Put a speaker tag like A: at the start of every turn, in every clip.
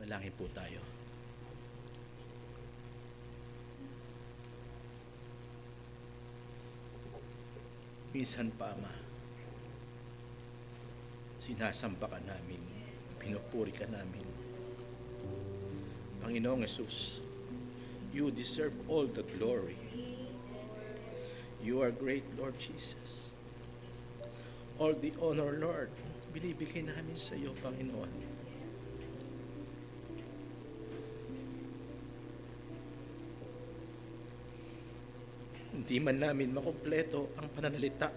A: Manalangin po tayo. Minsan pa, Ama, sinasamba ka namin, pinupuri ka namin. Panginoong Yesus, you deserve all the glory. You are great, Lord Jesus. All the honor, Lord, binibigay namin sa iyo, Panginoon. Hindi man namin makumpleto ang pananalita,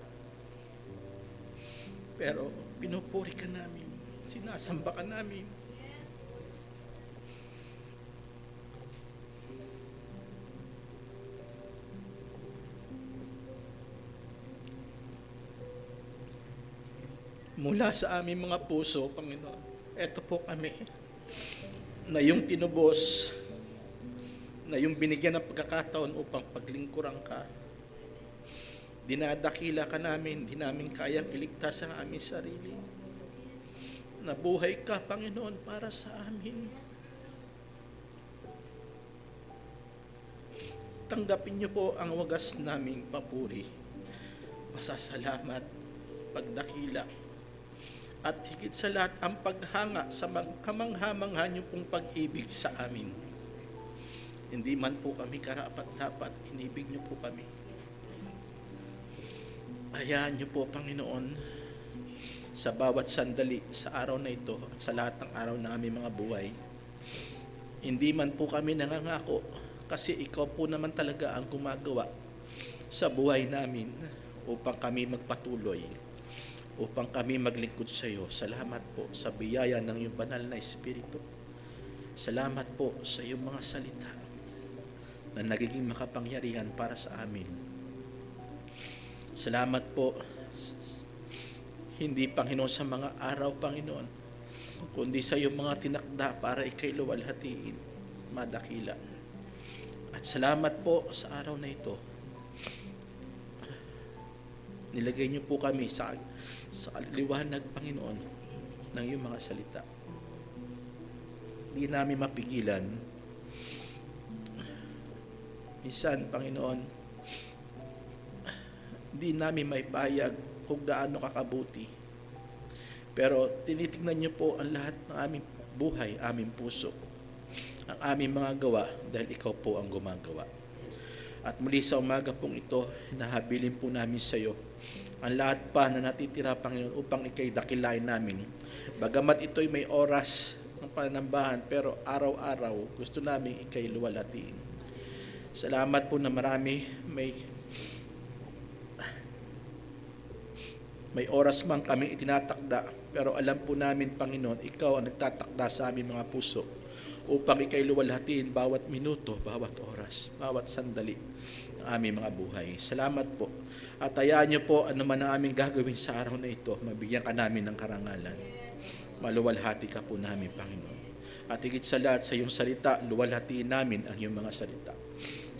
A: pero pinupuri ka namin, sinasamba ka namin. Mula sa aming mga puso, Panginoon, eto po kami, na yung tinubos, na yung binigyan ng pagkakataon upang paglingkuran ka. Dinadakila ka namin, di namin kayang iligtas ang aming sarili. Nabuhay ka, Panginoon, para sa amin. Tanggapin niyo po ang wagas naming papuri, pasasalamat, pagdakila, at higit sa lahat ang paghanga sa kamangha-mangha niyo pong pag-ibig sa amin. Hindi man po kami karapat-dapat, inibig niyo po kami. Hayaan niyo po, Panginoon, sa bawat sandali sa araw na ito at sa lahat ng araw ng aming mga buhay. Hindi man po kami nangangako kasi ikaw po naman talaga ang gumagawa sa buhay namin upang kami magpatuloy, upang kami maglingkod sa iyo. Salamat po sa biyaya ng iyong banal na Espiritu. Salamat po sa iyong mga salita na nagiging makapangyarihan para sa amin. Salamat po, hindi, Panginoon, sa mga araw, Panginoon, kundi sa iyong mga tinakda para ikay luwalhatiin, madakila. At salamat po sa araw na ito. Nilagay niyo po kami sa liwanag, Panginoon, ng iyong mga salita. Hindi namin mapigilan. Minsan, Panginoon, hindi namin maipahayag kung gaano kakabuti. Pero tinitingnan niyo po ang lahat ng aming buhay, aming puso, ang aming mga gawa, dahil ikaw po ang gumagawa. At muli sa umaga pong ito, nahabilin po namin sa iyo ang lahat pa na natitira, Panginoon, upang ikay dakilain namin. Bagamat ito'y may oras ng pananambahan, pero araw-araw gusto namin ikay luwalhatiin. Salamat po na marami may oras man kami itinatakda, pero alam po namin, Panginoon, ikaw ang nagtatakda sa aming mga puso upang ikay luwalhatiin bawat minuto, bawat oras, bawat sandali ng aming mga buhay. Salamat po. At hayaan niyo po ano man ang aming gagawin sa araw na ito, mabigyan ka namin ng karangalan. Maluwalhati ka po namin, Panginoon. At higit sa lahat, sa iyong salita, luwalhatiin namin ang iyong mga salita.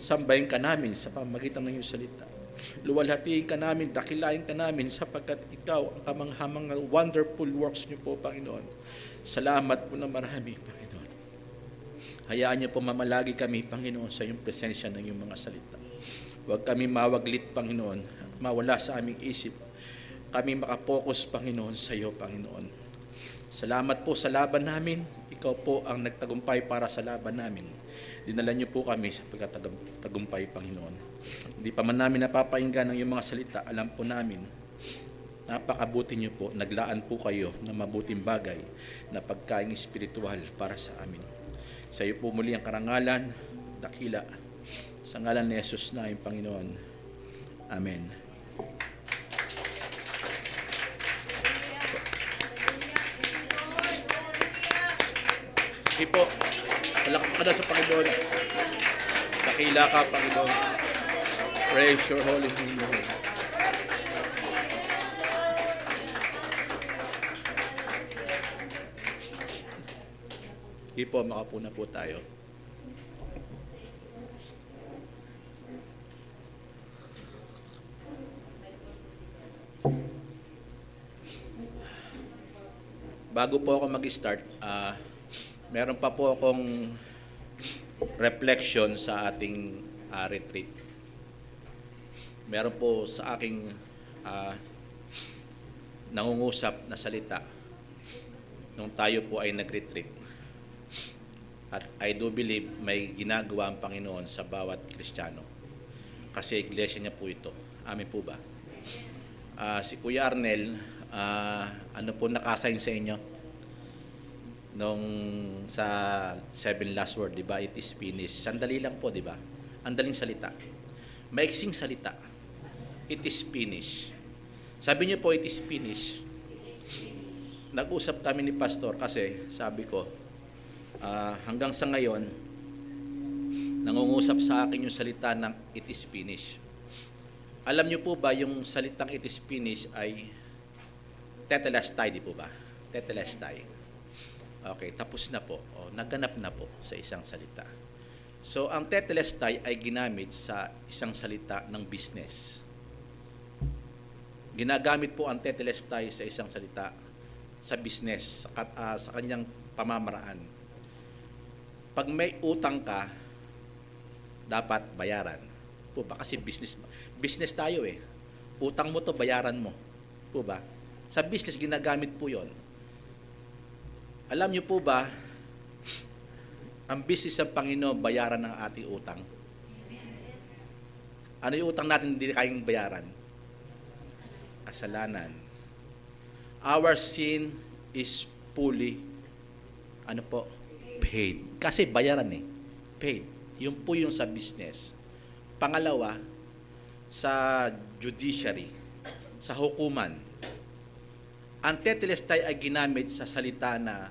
A: Sambahin ka namin sa pamamagitan ng iyong salita. Luwalhatiin ka namin, dakilain ka namin, sapagkat ikaw ang kamanghamang wonderful works niyo po, Panginoon. Salamat po na marami, Panginoon. Hayaan niyo po mamalagi kami, Panginoon, sa iyong presensya ng iyong mga salita. Huwag kami mawaglit, Panginoon, mawala sa aming isip. Kami makapokus, Panginoon, sa iyo, Panginoon. Salamat po sa laban namin. Ikaw po ang nagtagumpay para sa laban namin. Dinala niyo po kami sa pagkatagumpay, Panginoon. Hindi pa man namin napapakinggan ang iyong mga salita, alam po namin, napakabuti niyo po, naglaan po kayo ng mabuting bagay na pagkaing espiritual para sa amin. Sa iyo po muli ang karangalan, dakila, sa ngalan ni Jesus na aming Panginoon. Amen. Sige po, palakpak ka na sa Panginoon. Dakila ka, Panginoon. Praise your holy name, Lord. Sige po, makapuna po tayo. Bago po ako mag-start, Meron pa po akong reflection sa ating retreat. Meron po sa aking nangungusap na salita nung tayo po ay nag-retreat. At I do believe may ginagawa ang Panginoon sa bawat Kristiyano. Kasi iglesia niya po ito. Amin po ba? Si Kuya Arnel, ano po nakasign sa inyo? Nung sa 7 last word, di ba? It is finished. Sandali lang po, di ba? Ang daling salita. Maiksing salita. It is finished. Sabi niyo po, it is finished. Nag-usap kami ni Pastor kasi sabi ko, hanggang sa ngayon, nangungusap sa akin yung salita ng it is finished. Alam niyo po ba yung salitang it is finished ay tetelestai, di po ba? Tetelestai. Okay, tapos na po. O, naganap na po sa isang salita. So, ang tetelestai ay ginamit sa isang salita ng business. Ginagamit po ang tetelestai sa isang salita sa business, sa kanyang pamamaraan. Pag may utang ka, dapat bayaran. Po ba? Kasi business tayo eh. Utang mo to, bayaran mo. Po ba? Sa business, ginagamit po yon. Alam niyo po ba, ang business ng Panginoon, bayaran ng ating utang. Ano yung utang natin hindi kayang bayaran? Kasalanan. Our sin is fully, paid. Kasi bayaran eh. Paid. Yun po yung sa business. Pangalawa, sa judiciary, sa hukuman. Ang tetelestai ay ginamit sa salita na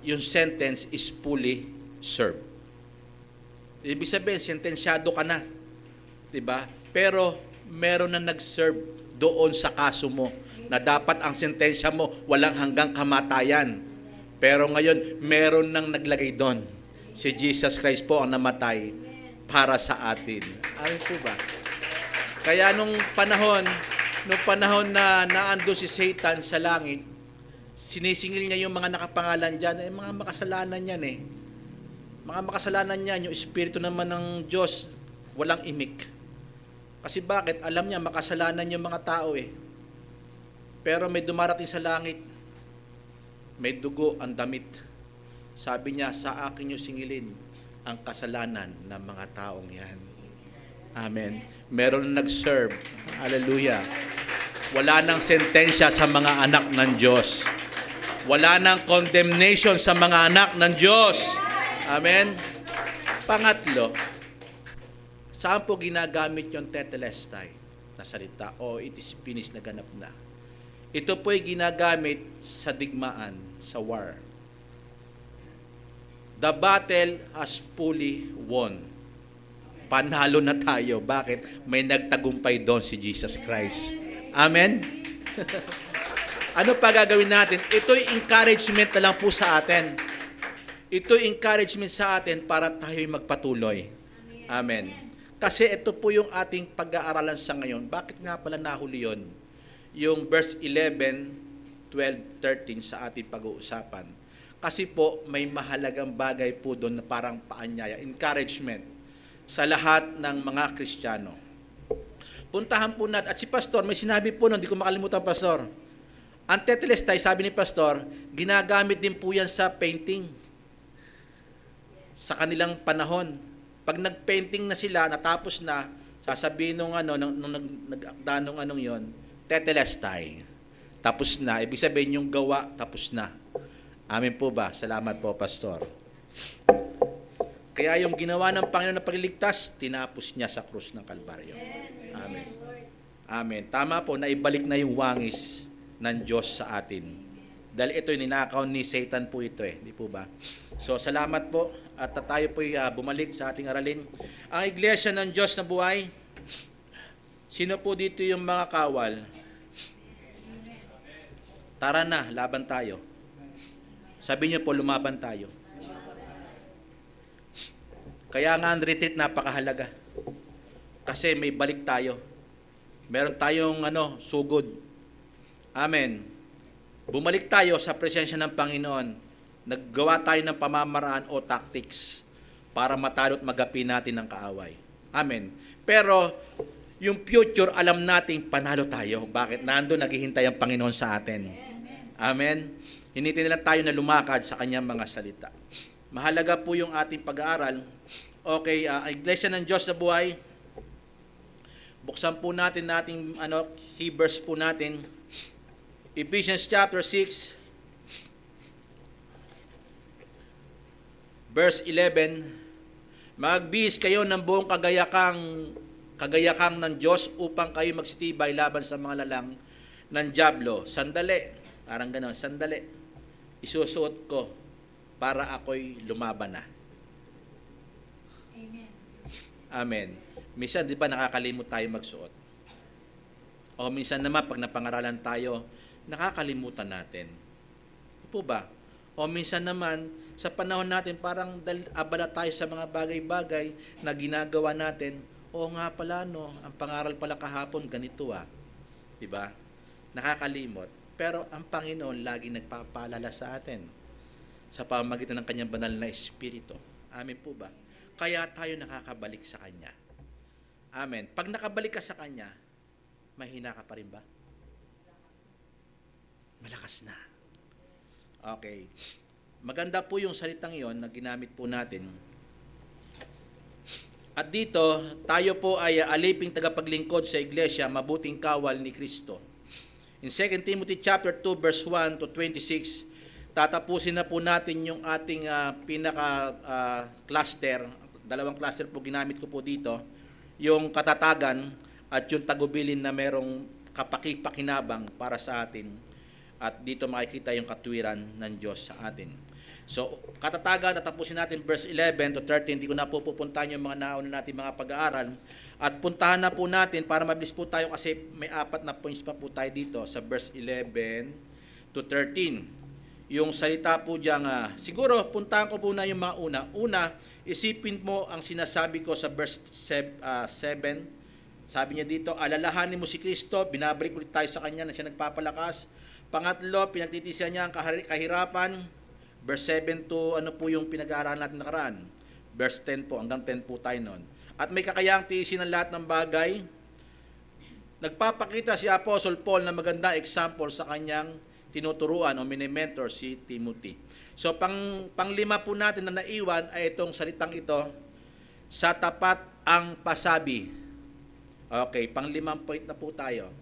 A: yung sentence is fully served. Ibig sabihin, sentensyado ka na. Diba? Pero meron na nag-serve doon sa kaso mo na dapat ang sentensya mo walang hanggang kamatayan. Pero ngayon, meron nang naglagay doon. Si Jesus Christ po ang namatay para sa atin. Ayon po ba? Kaya nung panahon na naando si Satan sa langit, sinisingil niya yung mga nakapangalan dyan, mga makasalanan yan eh. Mga makasalanan yan, yung Espiritu naman ng Diyos, walang imik. Kasi bakit? Alam niya, makasalanan yung mga tao eh. Pero may dumarating sa langit, may dugo ang damit. Sabi niya, sa akin yung singilin ang kasalanan ng mga taong yan. Amen. Meron na nag-serve. Hallelujah. Wala nang sentensya sa mga anak ng Diyos. Wala nang condemnation sa mga anak ng Diyos. Amen. Pangatlo, saan po ginagamit yung tetelestai na salita o it is finished na ganap na? Ito po ay ginagamit sa digmaan, sa war. The battle has fully won. Panalo na tayo. Bakit? May nagtagumpay doon si Jesus Christ. Amen? Ano pa gagawin natin? Ito'y encouragement na lang po sa atin. Ito'y encouragement sa atin para tayo'y magpatuloy. Amen. Kasi ito po yung ating pag-aaralan sa ngayon. Bakit nga pala nahuli yun? Yung verse 11, 12, 13 sa ating pag-uusapan. Kasi po may mahalagang bagay po doon na parang paanyaya, encouragement sa lahat ng mga Kristiyano. Puntahan po natin. At si Pastor, may sinabi po noon, hindi ko makalimutan, Pastor. Ang tetelestai, sabi ni Pastor, ginagamit din po yan sa painting. Sa kanilang panahon. Pag nag-painting na sila, natapos na, sasabihin nung nag-akda nung anong yon, tetelestai. Tapos na. Ibig sabihin yung gawa, tapos na. Amen po ba? Salamat po, Pastor. Kaya yung ginawa ng Panginoon na pagliligtas, tinapos niya sa krus ng Kalbaryo. Amen. Amen. Tama po, naibalik na yung wangis ng Diyos sa atin. Dahil ito yung ninakaw ni Satan po ito eh. Di po ba? So, salamat po. At tayo po bumalik sa ating aralin. Ang iglesia ng Diyos na buhay, sino po dito yung mga kawal? Tara na, laban tayo. Sabi niyo po, lumaban tayo. Kaya nga ang retreat napakahalaga. Kasi may balik tayo. Meron tayong sugod. Amen. Bumalik tayo sa presensya ng Panginoon Naggawa tayo ng pamamaraan o tactics para matalo at magapi natin ng kaaway. Amen. Pero yung future, alam nating panalo tayo. Bakit? Nandun naghihintay ang Panginoon sa atin. Amen. Hinintay nila tayo na lumakad sa kanyang mga salita. Mahalaga po yung ating pag-aaral. Okay, Iglesia ng Diyos sa buhay. Buksan po natin key verse po natin. Ephesians chapter 6, verse 11. Magbihis kayo ng buong kagayakang ng Diyos upang kayo magsitibay laban sa mga lalang ng dyablo. Sandali. Parang gano'n, sandali. Isusuot ko para ako'y lumaban na.
B: Amen.
A: Amen. Minsan, di ba, nakakalimot tayo magsuot? O minsan naman, pag napangaralan tayo, nakakalimutan natin. Di po ba? O minsan naman, sa panahon natin, parang abala tayo sa mga bagay-bagay na ginagawa natin. O nga pala, ang pangaral pala kahapon, ganito Di ba? Nakakalimot. Pero ang Panginoon laging nagpapaalala sa atin sa pamamagitan ng kanyang banal na Espiritu. Amen po ba? Kaya tayo nakakabalik sa Kanya. Amen. Pag nakabalik ka sa Kanya, mahina ka pa rin ba? Malakas na. Okay. Maganda po yung salitang yon na ginamit po natin. At dito, tayo po ay aliping tagapaglingkod sa iglesia, mabuting kawal ni Kristo. In 2 Timothy chapter 2 verse 1 to 26, tatapusin na po natin yung ating pinaka-cluster. Dalawang cluster po ginamit ko po dito. Yung katatagan at yung tagubilin na merong kapakipakinabang para sa atin. At dito makikita yung katwiran ng Diyos sa atin. So, katatagan, tatapusin natin verse 11 to 13. Hindi ko na po pupuntahan yung mga nauna natin mga pag-aaral. At puntahan na po natin para mabilis po tayo kasi may 4 na points pa po tayo dito sa verse 11 to 13. Yung salita po diyang, siguro puntahan ko po na yung mga una. Una, isipin mo ang sinasabi ko sa verse 7. Sabi niya dito, alalahanin mo si Kristo, binabalik ulit tayo sa Kanya na siya nagpapalakas. Pangatlo, pinagtitisiyan niya ang kahirapan. Verse 7 to po yung pinag-aaralan natin nakaraan. Verse 10 po, hanggang 10 po tayo noon. At may kakayahang tiisin ng lahat ng bagay. Nagpapakita si Apostle Paul na magandang example sa kanyang tinuturuan o mini-mentor si Timothy. So, panglima po natin na naiwan ay itong salitang ito, sa tapat ang pasabi. Okay, panglimang point na po tayo.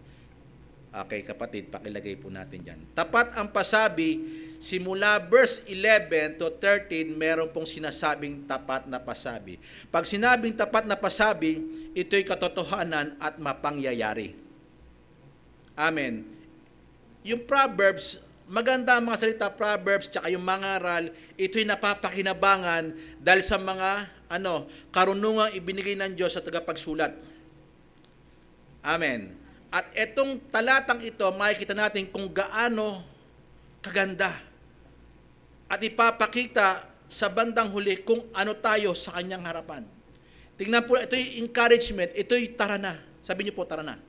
A: Okay, kapatid, pakilagay po natin dyan. Tapat ang pasabi, simula verse 11 to 13, meron pong sinasabing tapat na pasabi. Pag sinabing tapat na pasabi, ito'y katotohanan at mapangyayari. Amen. Yung Proverbs, maganda ang mga salita, Proverbs, tsaka yung mangaral, ito'y napapakinabangan dahil sa mga karunungang ibinigay ng Diyos sa tagapagsulat. Amen. At etong talatang ito, makikita natin kung gaano kaganda. At ipapakita sa bandang huli kung ano tayo sa kanyang harapan. Tingnan po, ito'y encouragement, ito'y tara na. Sabi niyo po, tara na.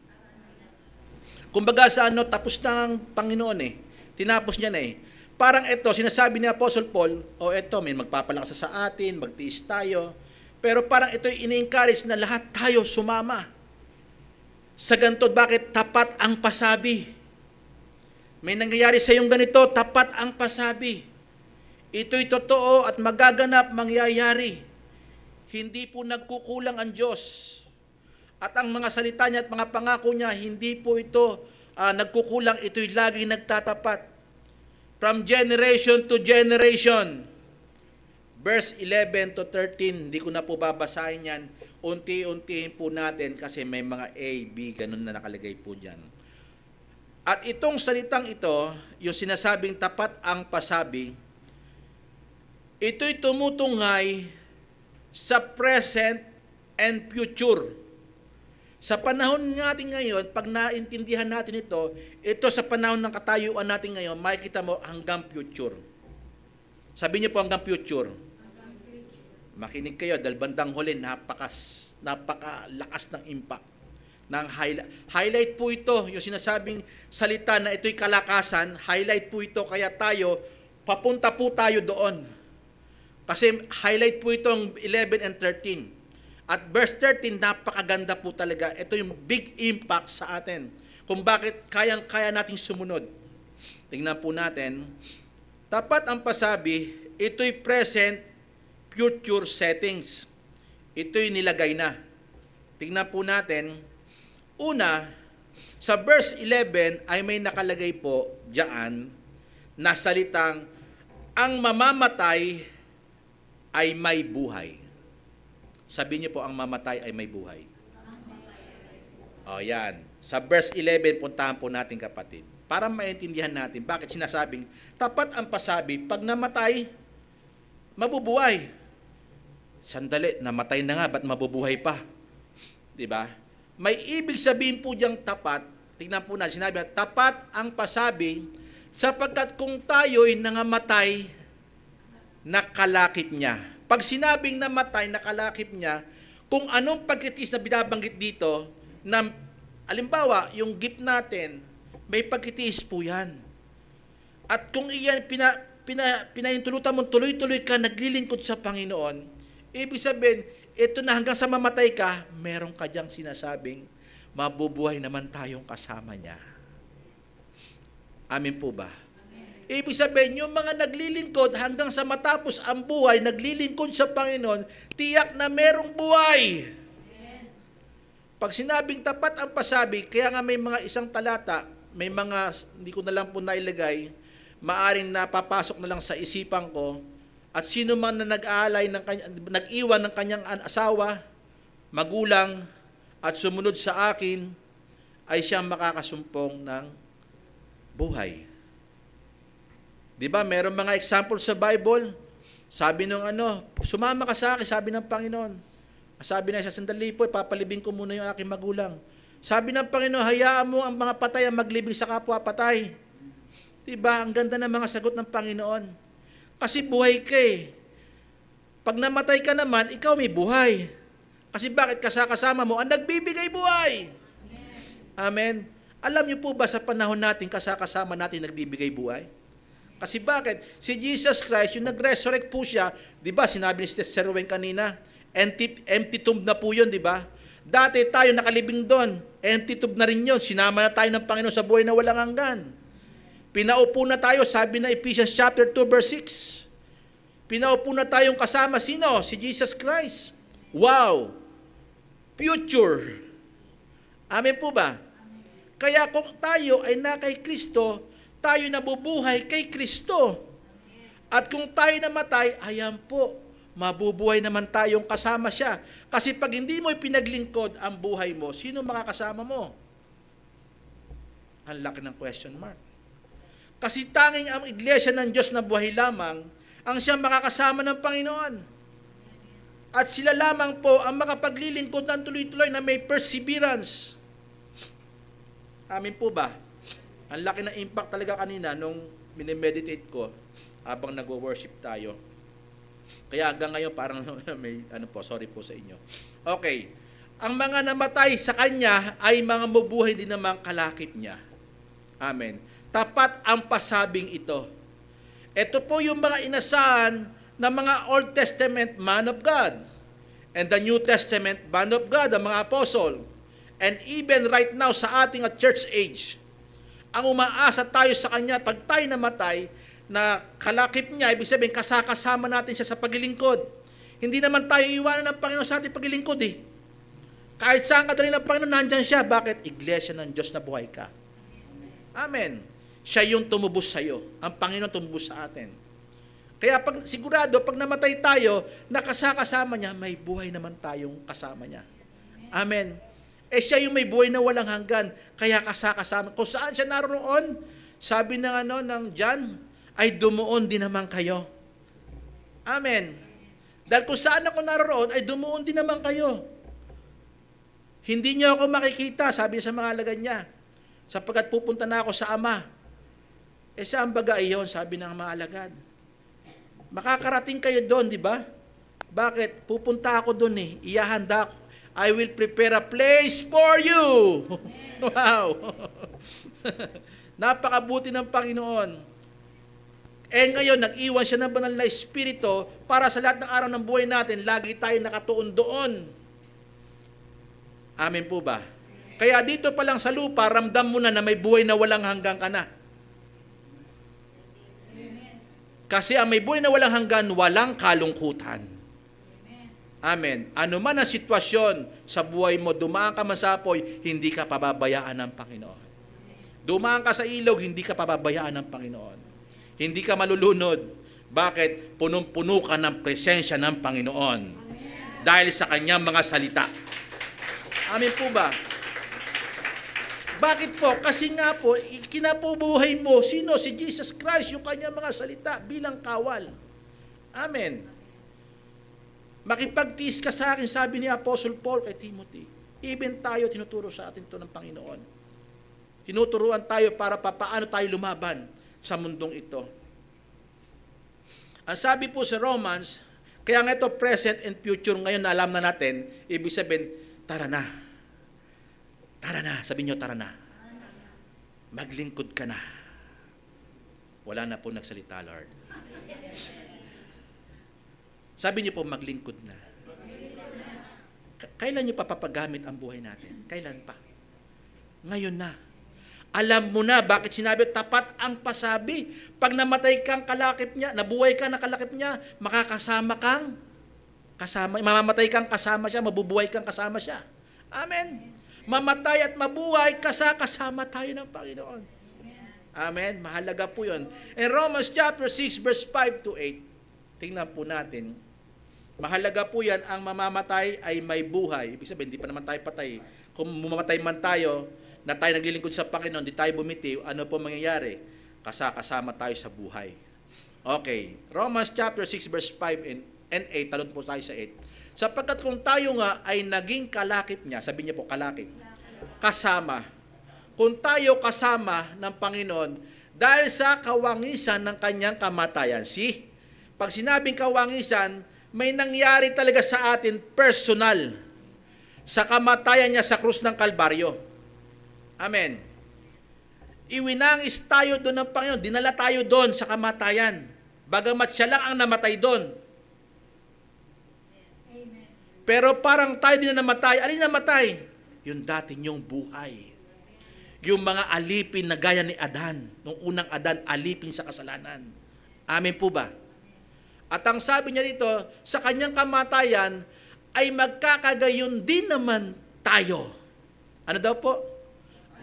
A: Kumbaga sa tapos na ang Panginoon Tinapos niya na Parang ito, sinasabi ni Apostle Paul, may magpapalakas sa atin, magtiis tayo. Pero parang ito'y ini-encourage na lahat tayo sumama. Sa ganito, bakit? Tapat ang pasabi. May nangyayari sa iyong ganito, tapat ang pasabi. Ito'y totoo at magaganap, mangyayari. Hindi po nagkukulang ang Diyos. At ang mga salita niya at mga pangako niya, hindi po ito nagkukulang, ito'y laging nagtatapat. From generation to generation. Verse 11 to 13, hindi ko na po babasahin yan. Unti-untihin po natin kasi may mga A, B, ganun na nakalagay po dyan. At itong salitang ito, yung sinasabing tapat ang pasabi, ito'y tumutunghay sa present and future. Sa panahon natin ngayon, pag naintindihan natin ito sa panahon ng katayuan natin ngayon, makikita mo hanggang future. Sabi niyo po hanggang future. Makinig kayo dahil bandang huli napakalakas ng impact. Highlight po ito, yung sinasabing salita na ito'y kalakasan, highlight po ito kaya tayo papunta po tayo doon. Kasi highlight po itong 11 and 13. At verse 13, napakaganda po talaga. Ito yung big impact sa atin. Kung bakit kayang-kaya nating sumunod. Tingnan po natin. Tapat ang pasabi, ito'y present, future settings. Ito'y nilagay na. Tingnan po natin. Una, sa verse 11 ay may nakalagay po diyan na salitang, ang mamamatay ay may buhay. Sabi niyo po, ang mamatay ay may buhay. O yan. Sa verse 11, puntahan po natin kapatid. Para maintindihan natin bakit sinasabing, tapat ang pasabi, pag namatay, mabubuhay. Sandali, namatay na nga, ba't mabubuhay pa? Diba? May ibig sabihin po diyang tapat. Tingnan po natin, sinabi, tapat ang pasabi, sapagkat kung tayo'y nangamatay, nakalakip niya. Pag sinabing namatay, nakalakip niya, kung anong pagkitiis na binabanggit dito, na, alimbawa, yung gift natin, may pagkitiis po yan. At kung iyan pinahintulutan mo, tuloy-tuloy ka, naglilingkod sa Panginoon, ibig sabihin, ito na hanggang sa mamatay ka, meron ka diyang sinasabing, mabubuhay naman tayong kasama niya. Amin po ba? Ibig sabihin, yung mga naglilingkod hanggang sa matapos ang buhay, naglilingkod sa Panginoon, tiyak na merong buhay. Pag sinabing tapat ang pasabi, kaya nga may mga isang talata, may mga, hindi ko na lang po nailagay, maaring napapasok na lang sa isipan ko, at sino man na nag-iwan ng kanyang asawa, magulang, at sumunod sa akin, ay siyang makakasumpong ng buhay. Diba, meron mga example sa Bible. Sabi nung sumama ka sa akin, sabi ng Panginoon. Sabi na siya, sandali po, papalibing ko muna yung aking magulang. Sabi ng Panginoon, hayaan mo ang mga patay ang maglibing sa kapwa patay. Diba, ang ganda ng mga sagot ng Panginoon. Kasi buhay ka eh. Pag namatay ka naman, ikaw may buhay. Kasi bakit kasama mo ang nagbibigay buhay? Amen. Alam niyo po ba sa panahon natin, kasama natin nagbibigay buhay? Kasi bakit? Si Jesus Christ, yung nag-resurrect po siya, di ba, sinabi ni Sister Ruwen kanina, empty tomb na po yun, di ba? Dati tayo nakalibing doon, empty tomb na rin yun, sinama na tayo ng Panginoon sa buhay na walang hanggan. Pinaupo na tayo, sabi na Ephesians chapter 2 verse 6. Pinaupo na tayong kasama, sino? Si Jesus Christ. Wow! Future. Amen po ba? Kaya kung tayo ay na kay Kristo, tayo nabubuhay kay Kristo. At kung tayo namatay, ayan po, mabubuhay naman tayong kasama siya. Kasi pag hindi mo ipinaglingkod ang buhay mo, sino makakasama mo? Ang laki ng question mark. Kasi tanging ang iglesia ng Diyos na buhay lamang, ang siyang makakasama ng Panginoon. At sila lamang po ang makapaglilingkod ng tuloy-tuloy na may perseverance. Amin po ba? Ang laki ng impact talaga kanina nung minimeditate ko habang nagwo-worship tayo. Kaya hanggang ngayon parang may sorry po sa inyo. Okay. Ang mga namatay sa kanya ay mga mabuhay din namang kalakip niya. Amen. Tapat ang pasabing ito. Ito po yung mga inasahan ng mga Old Testament man of God and the New Testament man of God, ang mga apostle. And even right now sa ating church age, ang umaasa tayo sa Kanya, pag tayo namatay, na kalakip niya, ibig sabihin, kasama natin siya sa paglilingkod. Hindi naman tayo iwanan ng Panginoon sa ating paglilingkod eh. Kahit saan ka dali ng Panginoon, nandyan siya. Bakit? Iglesia ng Diyos na buhay ka. Amen. Siya yung tumubos sa iyo. Ang Panginoon tumubos sa atin. Kaya sigurado, pag namatay tayo, nakasama niya, may buhay naman tayong kasama niya. Amen. Siya yung may buhay na walang hanggan, kaya kasama. Kung saan siya naroon, sabi ng John, ay dumuon din naman kayo. Amen. Dahil kung saan ako naroon, ay dumuon din naman kayo. Hindi niyo ako makikita, sabi sa mga alagad niya, sapagkat pupunta na ako sa Ama. Saan baga iyon, sabi ng mga alagad. Makakarating kayo doon, di ba? Bakit? Pupunta ako doon eh. Iyahanda ako. I will prepare a place for you. Wow. Napakabuti ng Panginoon. Ngayon, nag-iwan siya ng banal na Espiritu para sa lahat ng araw ng buhay natin, lagi tayo nakatuon doon. Amen po ba? Kaya dito pa lang sa lupa, ramdam mo na may buhay na walang hanggan ka na. Kasi ang may buhay na walang hanggan, walang kalungkutan. Amen. Ano man ang sitwasyon sa buhay mo, dumaan ka man sa apoy, hindi ka pababayaan ng Panginoon. Dumaan ka sa ilog, hindi ka pababayaan ng Panginoon. Hindi ka malulunod. Bakit? Punong-puno ka ng presensya ng Panginoon. Dahil sa kanyang mga salita. Amen po ba? Bakit po? Kasi nga po, kinabubuhay mo, sino? Si Jesus Christ, yung kanyang mga salita bilang kawal. Amen. Makipagtiis ka sa akin, sabi ni Apostle Paul kay Timothy. Even tayo, tinuturo sa atin ito ng Panginoon. Tinuturuan tayo para paano tayo lumaban sa mundong ito. Ang sabi po sa Romans, kaya nga ito present and future ngayon na alam na natin, ibig sabihin, tara na. Tara na. Sabi nyo, tara na. Maglingkod ka na. Wala na po nagsalita, Lord. Sabi niyo po, maglingkod na. Kailan niyo pa papagamit ang buhay natin? Kailan pa? Ngayon na. Alam mo na bakit sinabi, tapat ang pasabi. Pag namatay kang kalakip niya, nabuhay ka na kalakip niya, makakasama kang kasama, mamamatay kang kasama siya, mabubuhay kang kasama siya. Amen. Mamatay at mabuhay, kasama tayo ng Panginoon. Amen. Mahalaga po yun. In Romans chapter 6 verse 5 to 8, tingnan po natin. Mahalaga po yan, ang mamamatay ay may buhay. Ibig sabihin, hindi pa naman tayo patay. Kung mamamatay man tayo, na tayo naglilingkod sa Panginoon, di tayo bumitiw, ano po mangyayari? Kasama tayo sa buhay. Okay. Romans chapter 6 verse 5 and 8, talon po tayo sa 8. Sapagkat kung tayo nga ay naging kalakip niya, sabi niya po kalakip, kasama. Kung tayo kasama ng Panginoon, dahil sa kawangisan ng kanyang kamatayan. Pag sinabing kawangisan, may nangyari talaga sa atin personal sa kamatayan niya sa krus ng Kalbaryo. Amen. Iwinangis tayo doon ng Panginoon, dinala tayo doon sa kamatayan. Bagamat siya lang ang namatay doon. Pero parang tayo din na namatay. Alin namatay? Yung dati niyong buhay. Yung mga alipin na gaya ni Adan. Nung unang Adan, alipin sa kasalanan. Amen po ba? At ang sabi niya dito, sa kanyang kamatayan, ay magkakagayon din naman tayo. Ano daw po?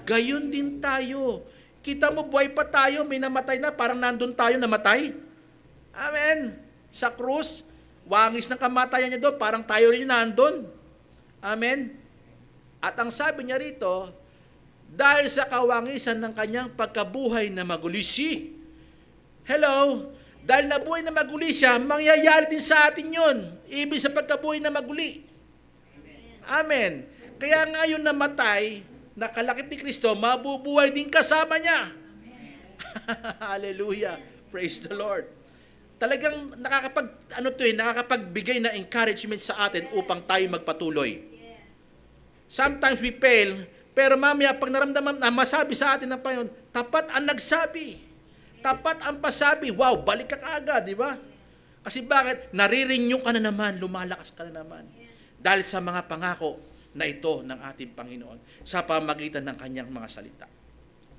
A: Gayon din tayo. Kita mo, buhay pa tayo, may namatay na, parang nandun tayo namatay. Amen. Sa krus, wangis ng kamatayan niya doon, parang tayo rin nandun. Amen. At ang sabi niya rito, dahil sa kawangisan ng kanyang pagkabuhay na magulisi. Hello? Dahil nabuhay na maguli siya, mangyayari din sa atin yun. Ibig sa pagkabuhay na maguli. Amen. Kaya ngayon namatay, nakalakip ni Kristo, mabubuhay din kasama niya. Hallelujah. Praise the Lord. Talagang nakakapagbigay na encouragement sa atin upang tayo magpatuloy. Sometimes we fail, pero mamaya pag naramdaman na masabi sa atin ng Panginoon, tapat ang nagsabi. Tapat ang pasabi. Wow, balik ka kaagad, di ba? Kasi bakit? Nare-renew ka na naman, lumalakas ka na naman. Dahil sa mga pangako na ito ng ating Panginoon sa pamagitan ng kanyang mga salita.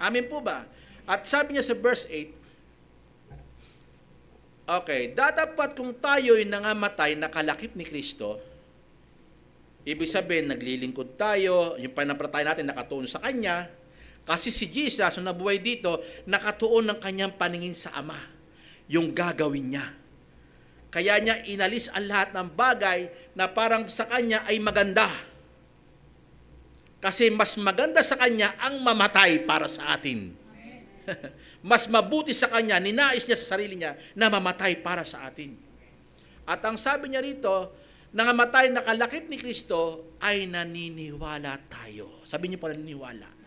A: Amen po ba? At sabi niya sa verse 8, okay, dadapat kung tayo'y nangamatay na kalakip ni Kristo, ibig sabihin, naglilingkod tayo, yung panampalataya natin nakatuon sa Kanya, kasi si Jesus, nung nabuhay dito, nakatuon ng Kanyang paningin sa Ama, yung gagawin niya. Kaya niya inalis ang lahat ng bagay na parang sa Kanya ay maganda. Kasi mas maganda sa Kanya ang mamatay para sa atin. Mas mabuti sa Kanya, ninais niya sa sarili niya na mamatay para sa atin. At ang sabi niya rito, nangamatay na kalakip ni Kristo ay naniniwala tayo. Sabi niyo po naniniwala.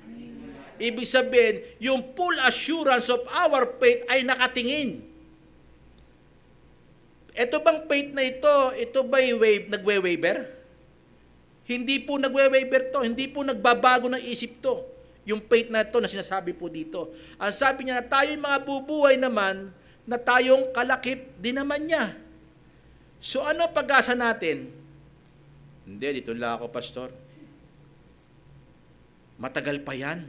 A: Ibig sabihin, yung full assurance of our faith ay nakatingin. Ito bang faith na ito ba'y nagwe-waver? Hindi po nagwe-waver to, hindi po nagbabago ng isip to. Yung faith na ito na sinasabi po dito. Ang sabi niya na tayo mga bubuhay naman na tayong kalakip din naman niya. So ano pag-asa natin? Hindi, dito lang ako, pastor. Matagal pa yan.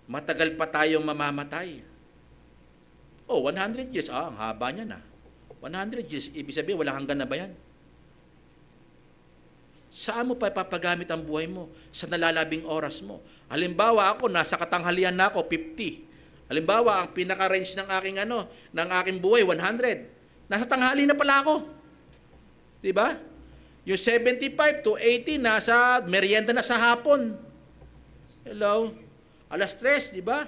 A: Matagal pa tayong mamamatay. 100 years. Ang haba niya na. 100 years, ibig sabihin, walang hanggan na ba yan? Saan mo pa ipapagamit ang buhay mo? Sa nalalabing oras mo. Halimbawa ako, nasa katanghalian na ako, 50. Halimbawa, ang pinaka-range ng aking buhay, 100. Nasa tanghali na pala ako. Di ba? Yung 75 to 80, nasa merienda na sa hapon. Hello? Alas 3, di ba?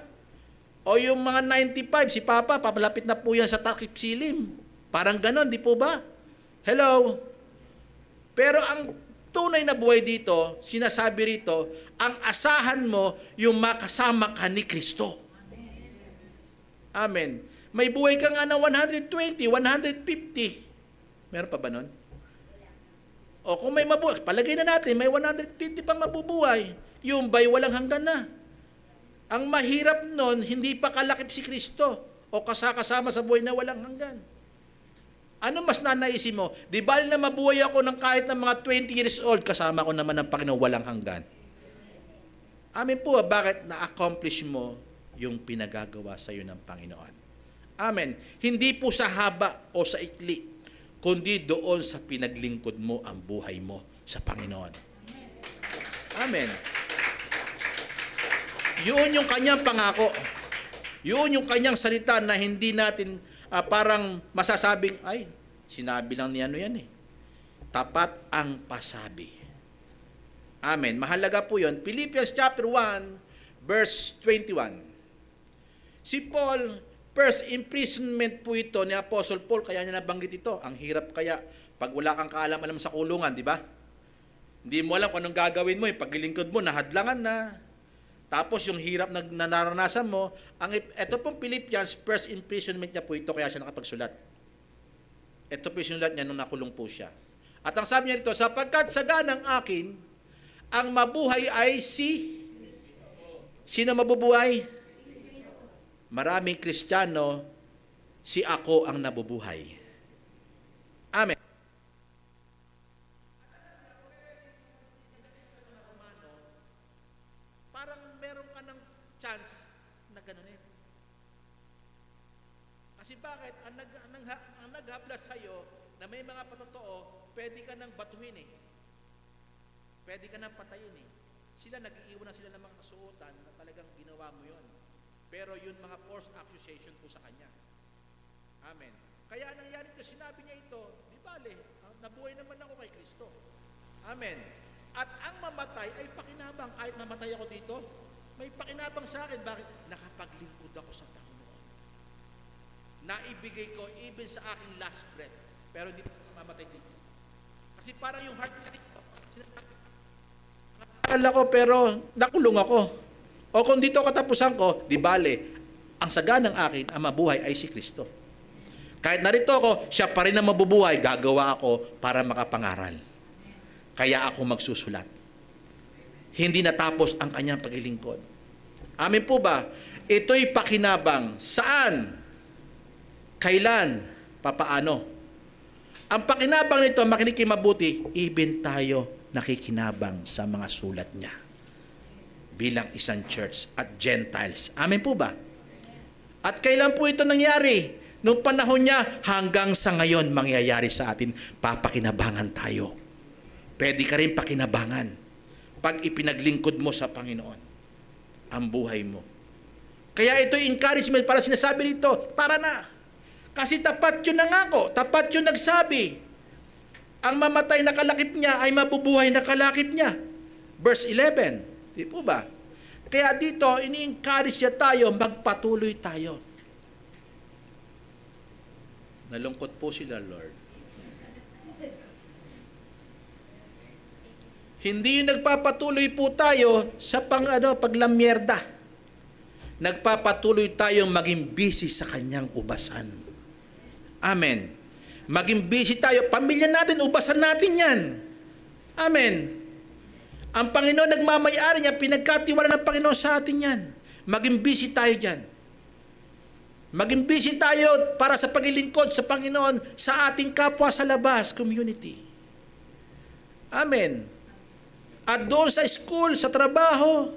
A: O yung mga 95, si Papa, papalapit na po yan sa takip silim. Parang ganon, di po ba? Hello? Pero ang tunay na buhay dito, sinasabi rito, ang asahan mo yung makasama ka ni Kristo. Amen. May buhay ka nga na 120, 150. Meron pa ba nun? O kung may mabuhay, palagay na natin, may 150 pang mabubuhay. Yung ba'y walang hanggan na. Ang mahirap nun, hindi pa kalakip si Kristo o kasama sa buhay na walang hanggan. Ano mas nanaisin mo? Di ba na mabuhay ako ng kahit ng mga 20 years old, kasama ko naman ng Panginoon walang hanggan. Amen po, bakit na-accomplish mo yung pinagagawa sa iyo ng Panginoon? Amen. Hindi po sa haba o sa ikli, kundi doon sa pinaglingkod mo ang buhay mo sa Panginoon. Amen. Yun yung kanyang pangako. Yun yung kanyang salita na hindi natin parang masasabing, ay, sinabi lang niya yan eh. Tapat ang pasabi. Amen. Mahalaga po yun. Philippians chapter 1, verse 21. Si Paul, first imprisonment po ito ni Apostle Paul, kaya niya nabanggit ito. Ang hirap kaya pag wala kang kaalam-alam sa kulungan, di ba? Hindi mo alam kung anong gagawin mo, paglilingkod mo, nahadlangan na. Tapos yung hirap na naranasan mo, ito pong Philippians, first imprisonment niya po ito, kaya siya nakapagsulat. Ito po yung sinulat niya nung nakulong po siya. At ang sabi niya rito, sapagkat saganang akin, ang mabuhay ay Sino mabubuhay? Maraming Kristiyano, si ako ang nabubuhay. Amen. Parang meron ka ng chance na ganunin. Kasi bakit? Ang naghabla sa'yo na may mga patotoo, pwede ka nang batuhin eh. Pwede ka nang patayin eh. Sila, nag-iiwan na sila ng mga kasuotan na talagang ginawa mo yon. Pero yun mga false accusation po sa kanya. Amen. Kaya nangyari ito, sinabi niya ito, di bale, nabuhay naman ako kay Kristo. Amen. At ang mamatay ay pakinabang. Kahit namatay ako dito, may pakinabang sa akin. Bakit? Nakapaglingkod ako sa Panginoon. Naibigay ko even sa aking last breath. Pero hindi ako mamatay dito. Kasi parang yung heart ko, akala ko pero nakulong ako. O kung dito katapusan ko, di bale, ang saganang akin, ang mabuhay ay si Kristo. Kahit narito ako, siya pa rin ang mabubuhay, gagawa ako para makapangaral. Kaya ako magsusulat. Hindi natapos ang kanyang paglilingkod. Amin po ba? Ito'y pakinabang. Saan? Kailan? Papaano? Ang pakinabang nito, makinig kayo mabuti, even tayo nakikinabang sa mga sulat niya. Bilang isang church at Gentiles. Amin po ba? At kailan po ito nangyari? Noong panahon niya, hanggang sa ngayon mangyayari sa atin, papakinabangan tayo. Pwede ka rin pakinabangan pag ipinaglingkod mo sa Panginoon ang buhay mo. Kaya ito encouragement para sinasabi dito, tara na. Kasi tapat yun na ngako, tapat yun nagsabi. Ang mamatay na kalakip niya ay mabubuhay na kalakip niya. Verse 11, di po ba? Kaya dito, ini-encourage niya tayo, magpatuloy tayo. Nalungkot po sila, Lord. Hindi nagpapatuloy po tayo sa paglamyerda. Nagpapatuloy tayong maging busy sa kanyang ubasan. Amen. Maging busy tayo. Pamilya natin, ubasan natin yan. Amen. Ang Panginoon nagmamayari niya, pinagkatiwala ng Panginoon sa atin yan. Maging busy tayo dyan. Maging busy tayo para sa paglilingkod sa Panginoon sa ating kapwa sa labas, community. Amen. At doon sa school, sa trabaho,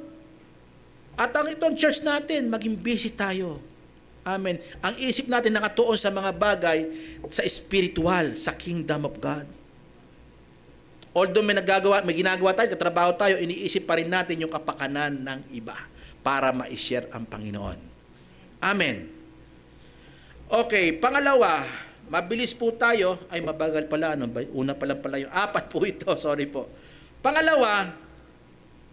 A: at ang itong church natin, maging busy tayo. Amen. Ang isip natin nakatuon sa mga bagay sa spiritual, sa kingdom of God. Although may ginagawa tayo, katrabaho tayo, iniisip pa rin natin yung kapakanan ng iba para ma-share ang Panginoon. Amen. Okay, pangalawa, mabilis po tayo, ay mabagal pala, una pa lang pala yung 4 po ito, sorry po. Pangalawa,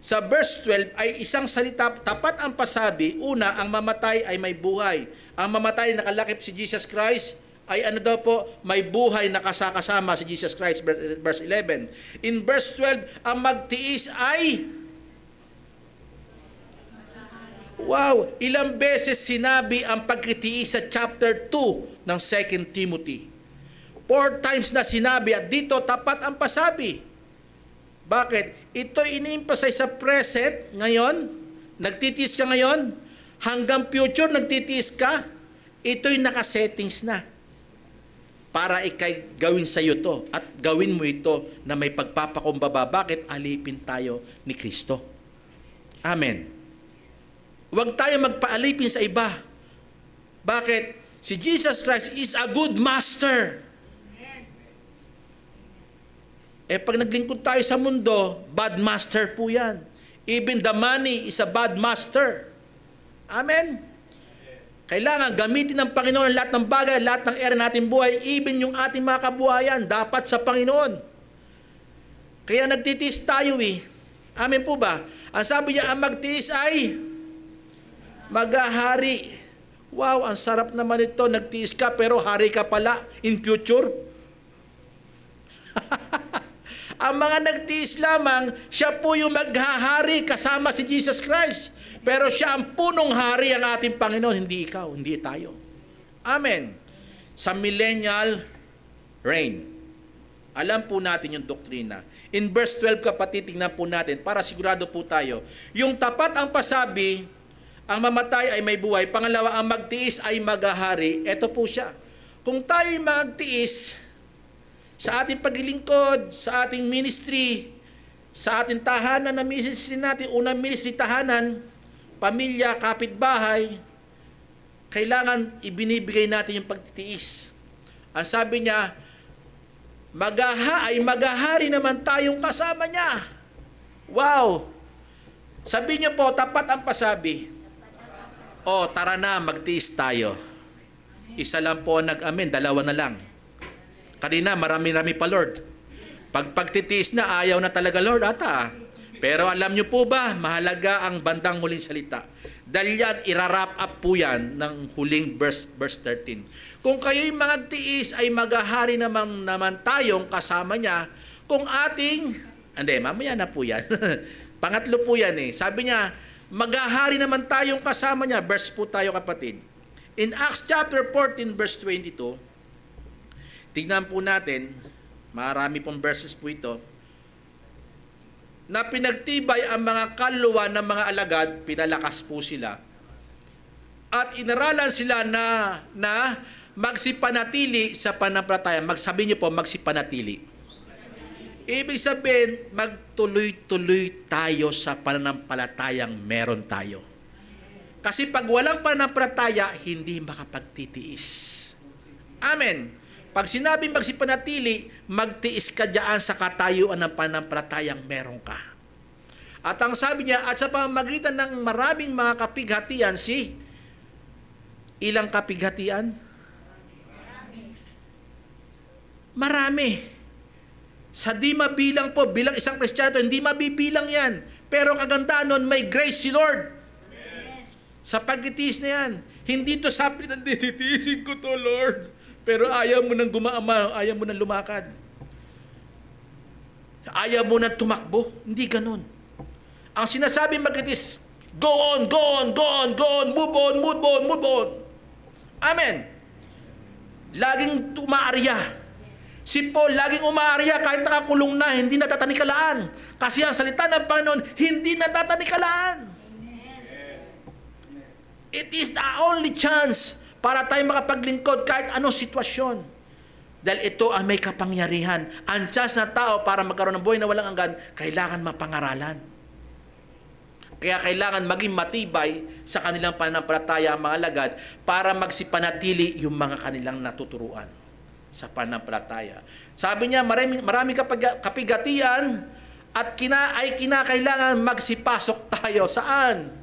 A: sa verse 12 ay isang salita, tapat ang pasabi, una, ang mamatay ay may buhay. Ang mamatay nakalakip si Jesus Christ, ay ano daw po, may buhay na kasama si Jesus Christ, verse 11. In verse 12, ang magtiis ay, wow, ilang beses sinabi ang pagtitiis sa chapter 2 ng 2 Timothy. 4 times na sinabi at dito tapat ang pasabi. Bakit? Ito ini-emphasize sa present ngayon, nagtitiis ka ngayon, hanggang future nagtitiis ka, ito'y nakasettings na. Para ikay gawin sa iyo to at gawin mo ito na may pagpapakumbaba. Bakit? Alipin tayo ni Kristo. Amen. Huwag tayo magpaalipin sa iba. Bakit? Si Jesus Christ is a good master. Pag naglingkod tayo sa mundo, bad master po yan. Even the money is a bad master. Amen? Kailangan gamitin ng Panginoon lahat ng bagay, lahat ng area natin buhay, even yung ating mga kabuhayan, dapat sa Panginoon. Kaya nagtitiis tayo Amen po ba? Ang sabi niya, ang magtiis ay maghahari. Wow, ang sarap naman ito. Nagtiis ka pero hari ka pala in future. Ang mga nagtiis lamang, siya po yung maghahari kasama si Jesus Christ. Pero siya ang punong hari ang ating Panginoon, hindi ikaw, hindi tayo. Amen. Sa millennial reign, alam po natin yung doktrina. In verse 12 kapatid, tingnan po natin para sigurado po tayo. Yung tapat ang pasabi, ang mamatay ay may buhay. Pangalawa, ang magtiis ay maghahari. Ito po siya. Kung tayo'y magtiis sa ating paglilingkod, sa ating ministry, sa ating tahanan na ministry natin, unang ministry tahanan, pamilya, kapitbahay, kailangan ibinibigay natin yung pagtitiis. Ang sabi niya, maghahari naman tayong kasama niya. Wow! Sabi niyo po, tapat ang pasabi. Tara na, magtiis tayo. Isa lang po ang nag-amen, dalawa na lang. Kanina, marami-rami pa, Lord. Pagtitiis na, ayaw na talaga, Lord, ata. Pero alam niyo po ba, mahalaga ang bandang huling salita. Dahil yan, irarap up po yan ng huling verse 13. Kung kayo'y magtiis ay maghahari naman tayong kasama niya, kung ating, mamaya na po yan. Pangatlo po yan Sabi niya, maghahari naman tayong kasama niya. Verse po tayo kapatid. In Acts chapter 14 verse 22, tignan po natin, marami pong verses po ito, na pinagtibay ang mga kaluluwa ng mga alagad, pinalakas po sila. At inaralan sila na magsipanatili sa pananampalataya. Magsabi niyo po, magsipanatili. Ibig sabihin, magtuloy-tuloy tayo sa pananampalatayang meron tayo. Kasi pag walang pananampalataya, hindi makapagtitiis. Amen. Pag sinabing magsipanatili, magtiis ka diyan sa katayuan ng pananampalatayang meron ka. At ang sabi niya, at sa pamamagitan ng maraming mga kapighatian, ilang kapighatian? Marami. Sa di mabilang po, bilang isang Kristiyano, hindi mabibilang yan. Pero kagandaan nun, may grace si Lord. Amen. Sa pagtitiis na yan. Hindi to saplit, titiisin ko to, Lord. Pero ayaw mo nang ayaw mo nang lumakad. Ayaw mo nang tumakbo. Hindi ganon. Ang sinasabi magtiis, go on, go on, go on, go on, move on, move on, move on. Amen. Laging umaarya. Si Paul, laging umaarya kahit nakakulong na, hindi natatanikalaan. Kasi ang salita ng Panginoon, hindi natatanikalaan. It is the only chance para tayo makapaglingkod kahit anong sitwasyon. Dahil ito ang may kapangyarihan. Ang chance na tao para magkaroon ng buhay na walang hanggan, kailangan mapangaralan. Kaya kailangan maging matibay sa kanilang pananampalataya ang mga alagad para magsipanatili yung mga kanilang natuturuan sa pananampalataya. Sabi niya, maraming kapigatian at kinakailangan magsipasok tayo. Saan?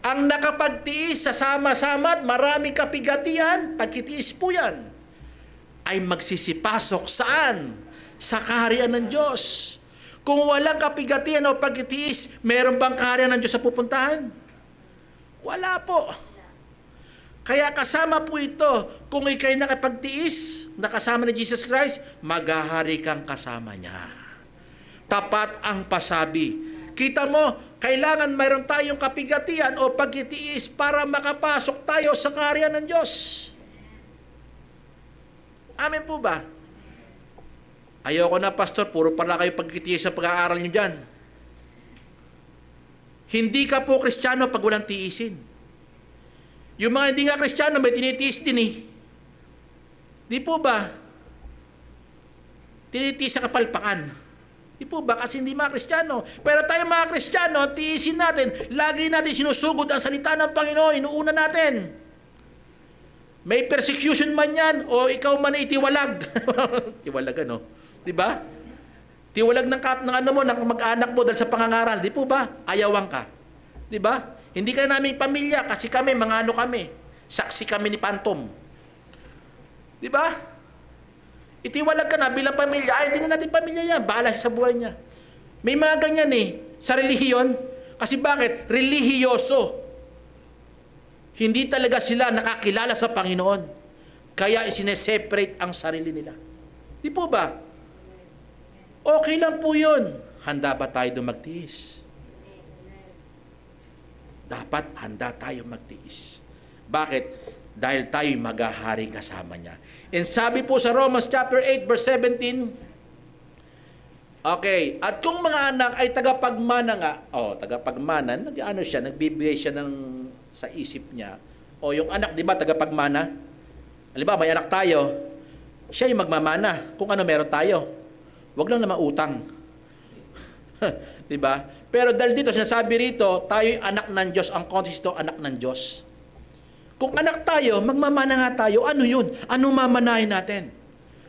A: Ang nakapagtiis sa sama-sama at maraming kapigatian, pagkitiis po yan, ay magsisipasok saan? Sa kaharian ng Diyos. Kung walang kapigatian o pagkitiis, meron bang kaharian ng Diyos sa pupuntahan? Wala po. Kaya kasama po ito, kung ikay nakapagtiis, nakasama ni Jesus Christ, maghahari kang kasama niya. Tapat ang pasabi. Kita mo, kailangan mayroon tayong kapigatian o pagkitiis para makapasok tayo sa kaharian ng Diyos. Amen po ba? Ayoko na, Pastor, puro pala kayo pagkitiis sa pag-aaral nyo dyan. Hindi ka po Kristiyano pag walang tiisin. Yung mga hindi nga Kristiyano, may tinitiis din eh. Di po ba? Tinitiis sa kapalpakan. Di po ba? Kasi hindi mga Kristiyano. Pero tayo mga Kristiyano, tiisin natin. Lagi natin sinusugod ang salita ng Panginoon. Inuuna natin. May persecution man yan, o ikaw man itiwalag. Tiwalag, ano? Di ba? Tiwalag ng ano mo, ng mag-anak mo dahil sa pangangaral. Di po ba? Ayawan ka. Di ba? Hindi ka namin pamilya kasi kami, mga ano kami. Saksi kami ni Pantom. Di ba? Itiwalag ka na bilang pamilya. Ay, hindi na natin pamilya yan. Bahala siya sa buhay niya. May mga ganyan eh. Sa relihiyon. Kasi bakit? Relihiyoso. Hindi talaga sila nakakilala sa Panginoon. Kaya isineseparate ang sarili nila. Di po ba? Okay lang po yun. Handa ba tayo doon magtiis? Dapat handa tayo magtiis. Bakit? Dahil tayo'y maghahari kasama niya. And sabi po sa Romans chapter 8 verse 17, okay, at kung mga anak ay tagapagmana nga, tagapagmana, nagbibigay siya sa isip niya. O yung anak, di ba, tagapagmana? Halimbawa, may anak tayo, siya yung magmamana. Kung ano meron tayo. Huwag lang naman utang. Diba? Pero dahil dito, sinasabi rito, tayo'y anak ng Diyos. Ang context ito, anak ng Diyos. Kung anak tayo, magmamana nga tayo. Ano yun? Ano mamanahin natin?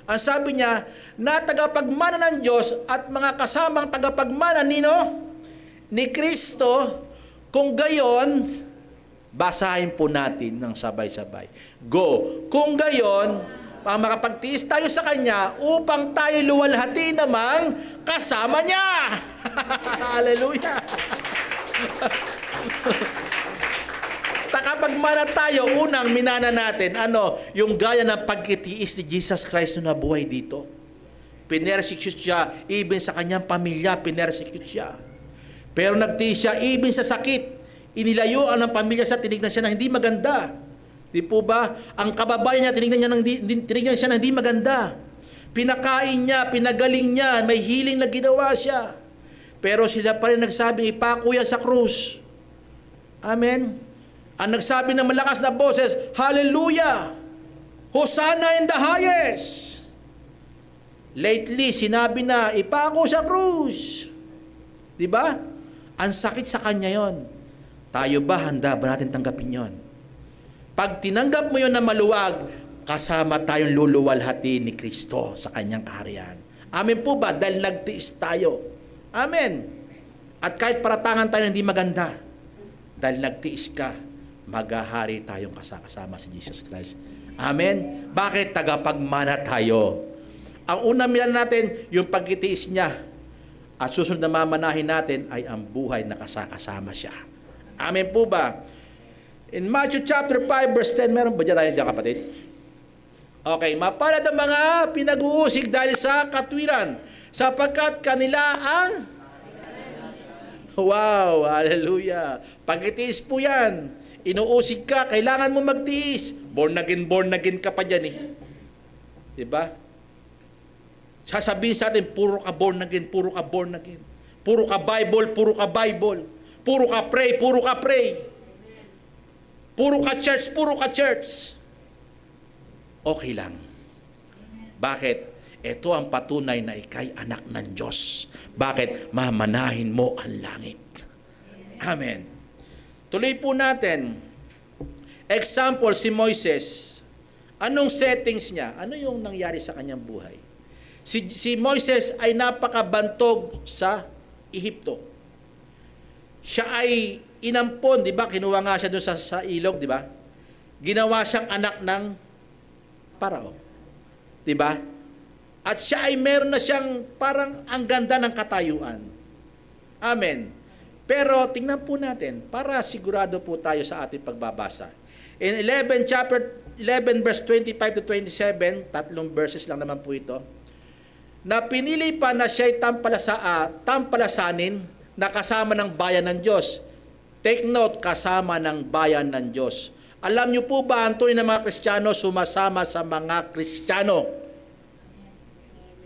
A: Ang sabi niya, na tagapagmana ng Diyos at mga kasamang tagapagmana ni Kristo, kung gayon, basahin po natin ng sabay-sabay. Go! Kung gayon, makapagtiis tayo sa Kanya upang tayo luwalhati namang kasama Niya. Hallelujah! Takapagmana tayo, unang minana natin, yung gaya ng pagkitiis ni Jesus Christ na nabuhay dito. Pinersecute siya, even sa kanyang pamilya, pinersecute siya. Pero nagtiis siya, even sa sakit. Inilayuan ng pamilya sa tinignan siya na hindi maganda. Di po ba? Ang kababayan niya, tinignan siya na hindi maganda. Pinakain niya, pinagaling niya, may healing na ginawa siya. Pero sila pa rin nagsabing ipako yan sa krus. Amen? Ang nagsabi ng malakas na boses, Hallelujah! Hosanna in the highest! Lately, sinabi na, ipako sa krus. Di ba? Ang sakit sa kanya yon. Tayo ba, handa ba natin tanggapin yon? Pag tinanggap mo yon na maluwag, kasama tayong luluwalhati ni Kristo sa kanyang kaharian. Amen po ba? Dahil nagtiis tayo. Amen. At kahit paratangan tayo hindi maganda, dahil nagtiis ka, maghahari tayong kasama si Jesus Christ. Amen. Bakit? Tagapagmana tayo. Ang unang milan natin, yung pagkitiis niya. At susunod na mamanahin natin ay ang buhay na kasama siya. Amen po ba? In Matthew chapter 5 verse 10, meron ba dyan kapatid? Okay, mapalad ang mga pinag-uusig dahil sa katwiran, sapagkat kanila ang... Wow, hallelujah. Pagkitiis po yan. Inuusig ka, kailangan mo magtiis. Born again ka pa dyan eh. Diba? Sasabihin sa atin, puro ka born again, puro ka born again. Puro ka Bible, puro ka Bible. Puro ka pray, puro ka pray. Puro ka church. Okay lang. Bakit? Ito ang patunay na ikay anak ng Diyos. Bakit? Mamanahin mo ang langit. Amen. Tuloy po natin. Example, si Moises. Anong settings niya? Ano yung nangyari sa kanyang buhay? Si Moises ay napakabantog sa Ehipto. Siya ay inampon, di ba? Kinuha nga siya doon sa ilog, di ba? Ginawa siyang anak ng Parao. Di ba? At siya ay meron na siyang parang ang ganda ng katayuan. Amen. Pero tingnan po natin, para sigurado po tayo sa ating pagbabasa. In chapter 11 verse 25 to 27, 3 verses lang naman po ito, na pinili pa na siya'y tampalasanin na kasama ng bayan ng Diyos. Take note, kasama ng bayan ng Diyos. Alam niyo po ba, ang tunay na mga Kristiyano sumasama sa mga Kristiyano?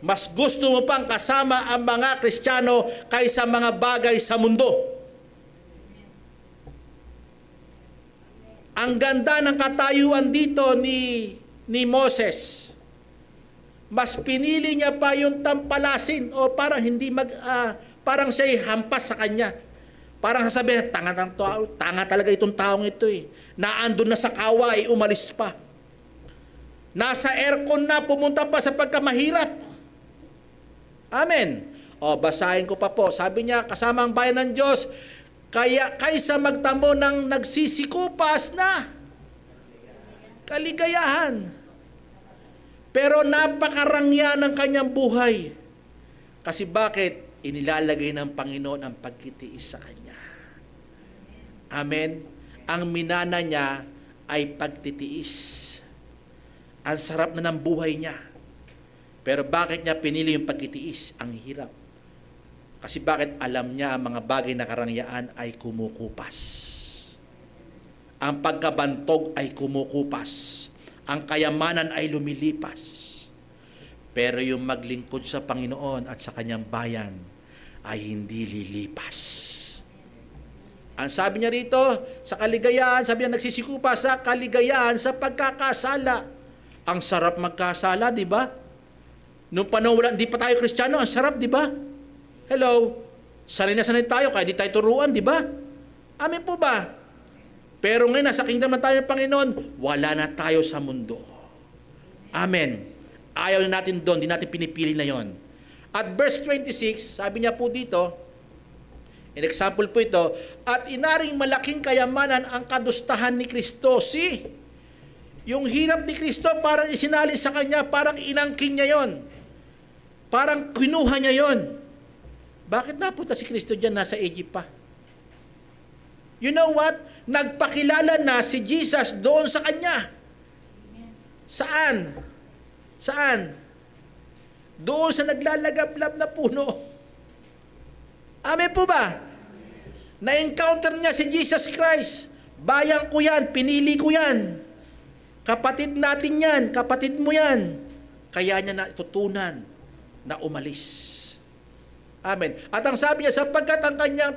A: Mas gusto mo pang kasama ang mga Kristiyano kaysa mga bagay sa mundo. Ang ganda ng katayuan dito ni Moses. Mas pinili niya pa yung tampalasin o parang parang siya'y hampas sa kanya. Parang sasabihin, tanga talaga itong taong ito eh. Naandun na sa kawa ay umalis pa. Nasa aircon na, pumunta pa sa pagkamahirap. Amen. O, basahin ko pa po. Sabi niya, kasama ang bayan ng Diyos, kaysa magtamo ng nagsisikupas na kaligayahan. Pero napakarangya ng kanyang buhay. Kasi bakit? Inilalagay ng Panginoon ang pagkitiis sa kanya. Amen. Ang minana niya ay pagtitiis. Ang sarap na ng buhay niya. Pero bakit niya pinili yung pagtitiis? Ang hirap. Kasi bakit? Alam niya ang mga bagay na karangyaan ay kumukupas. Ang pagkabantog ay kumukupas. Ang kayamanan ay lumilipas. Pero yung maglingkod sa Panginoon at sa kanyang bayan ay hindi lilipas. Ang sabi niya rito, sa kaligayahan, sabi niya nagsisikupa sa kaligayahan sa pagkakasala. Ang sarap magkasala, di ba? Noong panahon hindi pa tayo Kristiyano, ang sarap, di ba? Hello? Sanay na sanay tayo, kaya di tayo turuan, di ba? Amen po ba? Pero ngayon, nasa kingdom na tayo ng Panginoon, wala na tayo sa mundo. Amen. Ayaw na natin doon, di natin pinipili na yon. At verse 26, sabi niya po dito, in example po ito, at inaring malaking kayamanan ang kadustahan ni Kristo. Yung hirap ni Kristo parang isinali sa kanya, parang inangking niya yon. Parang kinuha niya yon. Bakit napunta si Kristo dyan, nasa Egypt pa? You know what? Nagpakilala na si Jesus doon sa kanya. Saan? Saan? Doon sa naglalagablab na puno. Amen po ba? Na-encounter niya si Jesus Christ. Bayan ko yan, pinili ko yan. Kapatid natin yan, kapatid mo yan. Kaya niya natutunan na umalis. Amen. At ang sabi niya, sapagkat ang kanyang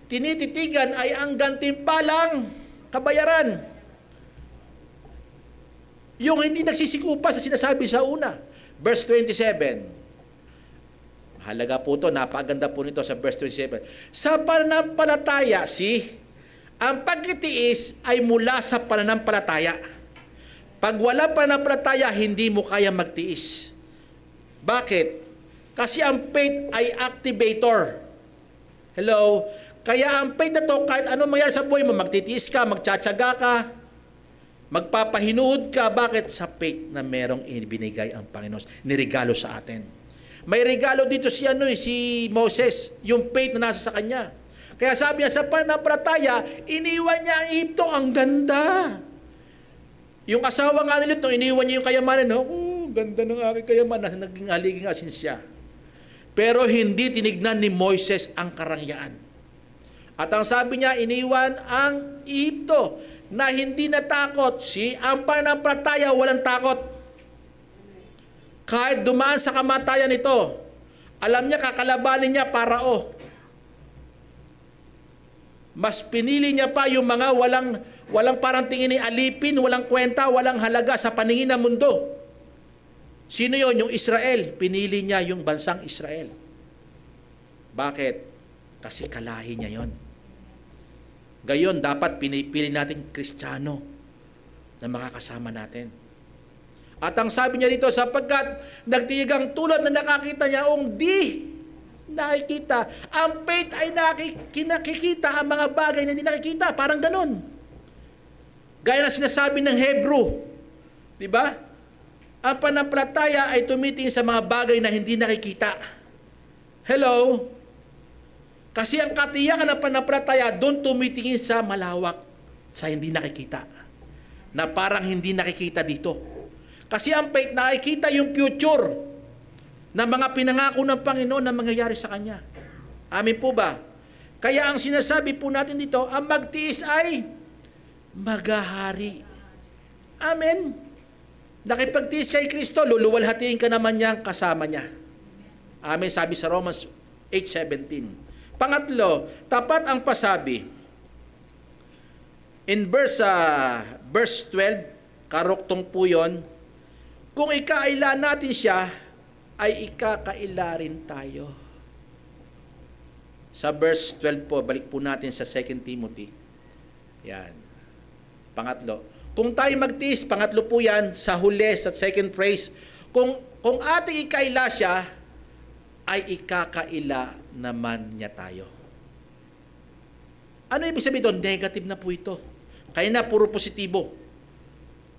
A: tinititigan ay ang gantimpalang kabayaran. Yung hindi nagsisikupa sa sinasabi sa una. Verse 27. Mahalaga po ito, napaganda po nito sa verse 27. Sa pananampalataya, ang pagtitiis ay mula sa pananampalataya. Pag wala pananampalataya, hindi mo kaya magtiis. Bakit? Kasi ang faith ay activator. Hello? Kaya ang faith na to, kahit anong mangyari sa buhay mo, magtitiis ka, magtsatsaga ka, magpapahinuhod ka. Bakit? Sa faith na merong ibinigay ang Panginoon, nirigalo sa atin. May regalo dito si Moses, yung faith na nasa sa kanya. Kaya sabi niya, sa pananampalataya, iniwan niya ang Ehipto. Ang ganda. Yung asawa nga nila, iniwan niya yung kayamanan. Ganda ng aking kayamanan. Naging haliging asin siya. Pero hindi tinignan ni Moises ang karangyaan. At ang sabi niya, iniwan ang Ehipto na hindi natakot. Ang pananampalataya, walang takot. Kahit dumaan sa kamatayan ito, alam niya kakalabanin niya Parao. Mas pinili niya pa yung mga Walang parang tingin ni alipin, walang kwenta, walang halaga sa paningin ng mundo. Sino yon? Yung Israel. Pinili niya yung bansang Israel. Bakit? Kasi kalahi niya yon. Gayon, dapat pinipili natin Kristiyano na makakasama natin. At ang sabi niya dito, sapagkat nagtigang tulad na nakakita niya di nakikita. Ang faith ay nakikita ang mga bagay na hindi nakikita. Parang ganun. Gaya na sinasabi ng Hebrew. Diba? Ang pananampalataya ay tumitingin sa mga bagay na hindi nakikita. Hello? Kasi ang katiyakan ng pananampalataya doon tumitingin sa malawak, sa hindi nakikita. Na parang hindi nakikita dito. Kasi ang faith nakikita yung future na mga pinangako ng Panginoon na mangyayari sa Kanya. Amin po ba? Kaya ang sinasabi po natin dito, ang magtiis ay maghahari. Amen. Nakipagtiis kay Kristo, luluwalhatiin ka naman niya kasama niya. Amen, sabi sa Romans 8:17. Pangatlo, tapat ang pasabi. In verse 12, karuktong po yun, kung ikaila natin siya, ay ikakaila rin tayo. Sa verse 12 po, balik po natin sa 2 Timothy. Yan. Pangatlo. Kung tayo magtiis, pangatlo po yan, sa huli, sa second phrase, kung ating ikaila siya, ay ikakaila naman niya tayo. Ano ibig sabihin doon? Negative na po ito. Kaya na, puro positibo.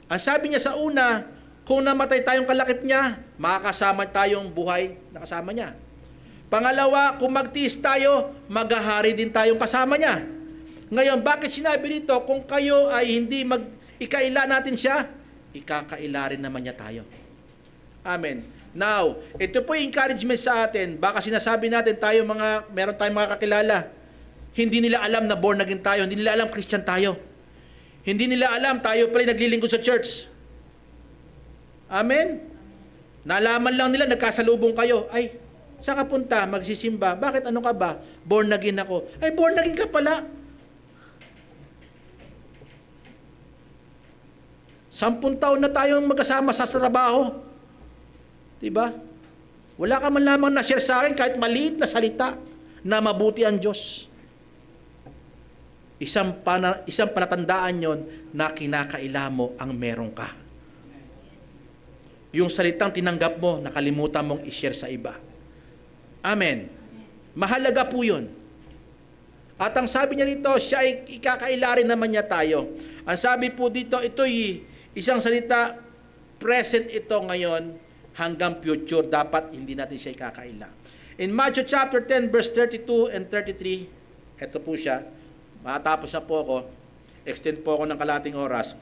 A: Ang sabi niya sa una, kung namatay tayong kalakip niya, makakasama tayong buhay na kasama niya. Pangalawa, kung magtiis tayo, maghahari din tayong kasama niya. Ngayon, bakit sinabi dito, kung kayo ay hindi ikaila natin siya, ikakaila rin naman niya tayo. Amen. Now, ito po yung encouragement sa atin. Baka sinasabi natin meron tayong mga kakilala. Hindi nila alam na born again tayo. Hindi nila alam Christian tayo. Hindi nila alam tayo pala naglilingkod sa church. Amen? Nalaman lang nila, nagkasalubong kayo. Ay, saan ka punta? Magsisimba. Bakit? Ano ka ba? Born again ako. Ay, born again ka pala. 10 taon na tayong magkasama sa trabaho. Diba? Wala ka man lamang na-share sa akin kahit maliit na salita na mabuti ang Diyos. Isang palatandaan yon na kinakaila mo ang meron ka. Yung salitang tinanggap mo, nakalimutan mong i-share sa iba. Amen. Mahalaga po yun. At ang sabi niya rito, siya ay ikakaila rin naman niya tayo. Ang sabi po dito, ito'y isang salita, present ito ngayon hanggang future. Dapat hindi natin siya ikakaila. In Matthew chapter 10, verse 32 and 33, ito po siya. Matapos na po ako. Extend po ako ng kalating oras.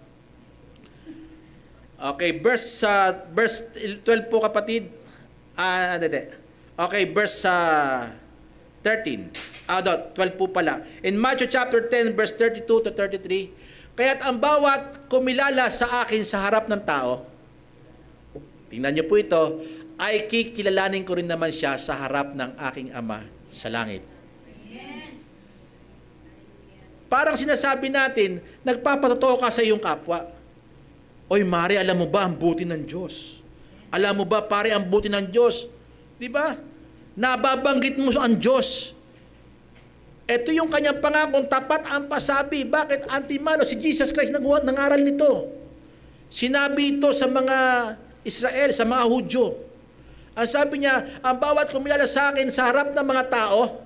A: Okay, verse 12 po kapatid. Okay, verse 13. 12 po pala. In Matthew chapter 10, verse 32 to 33, kaya't ang bawat kumilala sa akin sa harap ng tao, tingnan niyo po ito, ay kikilalanin ko rin naman siya sa harap ng aking Ama sa langit. Parang sinasabi natin, nagpapatotoo ka sa iyong kapwa. Oy, Mari, alam mo ba ang buti ng Diyos? Alam mo ba, pare, ang buti ng Diyos? Di ba? Nababanggit mo ang Diyos. Ito yung kanyang pangakong tapat ang pasabi. Bakit antimano? Si Jesus Christ nangaral nito. Sinabi ito sa mga Israel, sa mga Hudyo. Ang sabi niya, ang bawat kumilala sa akin sa harap ng mga tao,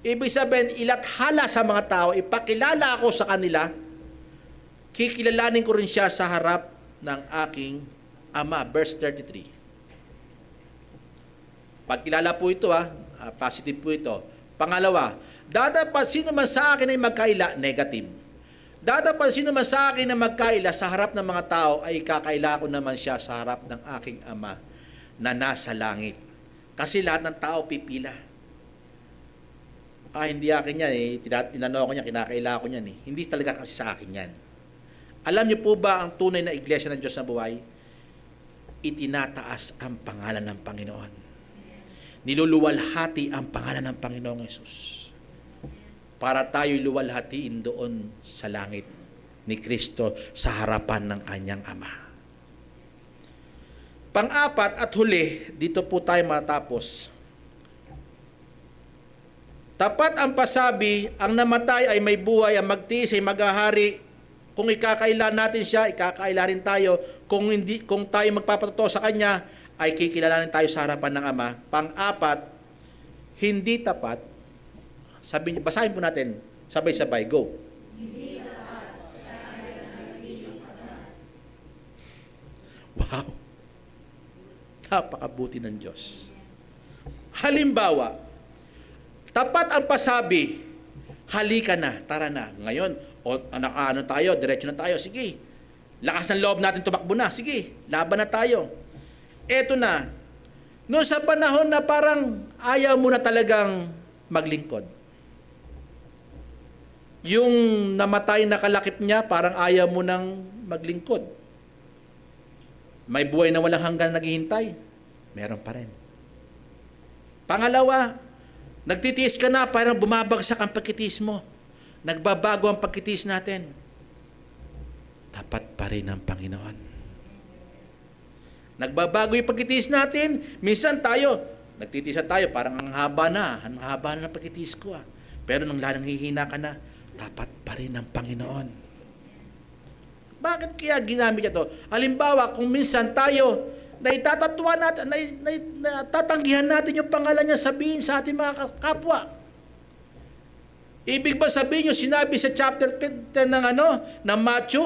A: ibig sabihin, ilathala sa mga tao, ipakilala ako sa kanila, kikilalanin ko rin siya sa harap ng aking Ama. Verse 33. Pagkilala po ito, positive po ito. Pangalawa, dadapat sino man sa akin ay magkaila, negative. Dadapat sino man sa akin na magkaila sa harap ng mga tao, ay kakaila ko naman siya sa harap ng aking Ama na nasa langit. Kasi lahat ng tao pipila. Hindi akin yan tinano ko niya, kinakaila ko niyan Hindi talaga kasi sa akin yan. Alam niyo po ba ang tunay na iglesia ng Diyos na buhay? Itinataas ang pangalan ng Panginoon. Niluluwalhati ang pangalan ng Panginoong Yesus. Para tayo luwalhatiin doon sa langit ni Kristo sa harapan ng kanyang Ama. Pang-apat at huli, dito po tayo matapos. Tapat ang pasabi, ang namatay ay may buhay, ang magtiis ay maghahari. Kung ikakaila natin siya, ikakaila rin tayo. Kung tayo magpapatotoo sa Kanya, ay kikilalanin tayo sa harapan ng Ama. Pang-apat, hindi tapat. Basahin po natin, sabay-sabay, go. Wow! Napakabuti ng Diyos. Halimbawa, tapat ang pasabi, halika na, tara na. Ngayon, ano tayo, diretso na tayo, sige. Lakas ng loob natin tumakbo na, sige, laban na tayo. Eto na, noon sa panahon na parang ayaw mo na talagang maglingkod. Yung namatay na kalakip niya, parang ayaw mo nang maglingkod. May buhay na walang hanggan naghihintay, meron pa rin. Pangalawa, nagtitiis ka na, parang bumabagsak ang pagkitiis mo. Nagbabago ang pagkitiis natin. Tapat pa rin ang Panginoon. Nagbabago yung pagkitiis natin. Minsan tayo, nagtitiis tayo, parang ang haba na ng pagkitiis ko. Pero nang lalang hihina ka na, tapat pa rin ang Panginoon. Bakit kaya ginamit ito? Halimbawa, kung minsan tayo, naitatatuwa natin, natatanggihan natin yung pangalan niya, sabihin sa ating mga kapwa. Ibig ba sabihin yung sinabi sa chapter 10 ng Matthew?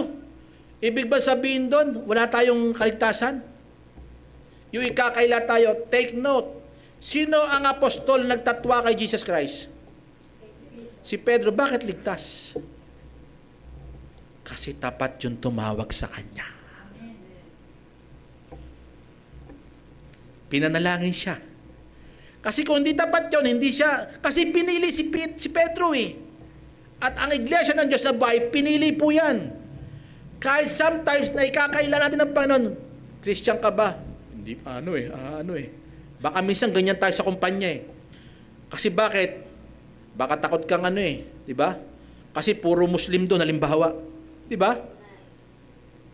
A: Ibig ba sabihin doon, wala tayong kaligtasan? Yung ikakaila tayo, take note. Sino ang apostol nagtatwa kay Jesus Christ? Si Pedro. Bakit ligtas? Kasi tapat yung tumawag sa kanya. Pinanalangin siya. Kasi kung hindi tapat yun, hindi siya, kasi pinili si Pedro eh. At ang iglesia ng Diyos na buhay, pinili po yan. Kahit sometimes na ikakaila natin ng Panginoon, Christian ka ba? Hindi, Baka minsan ganyan tayo sa kumpanya eh. Kasi bakit? Baka takot kang di ba? Kasi puro Muslim doon, halimbawa. Di ba?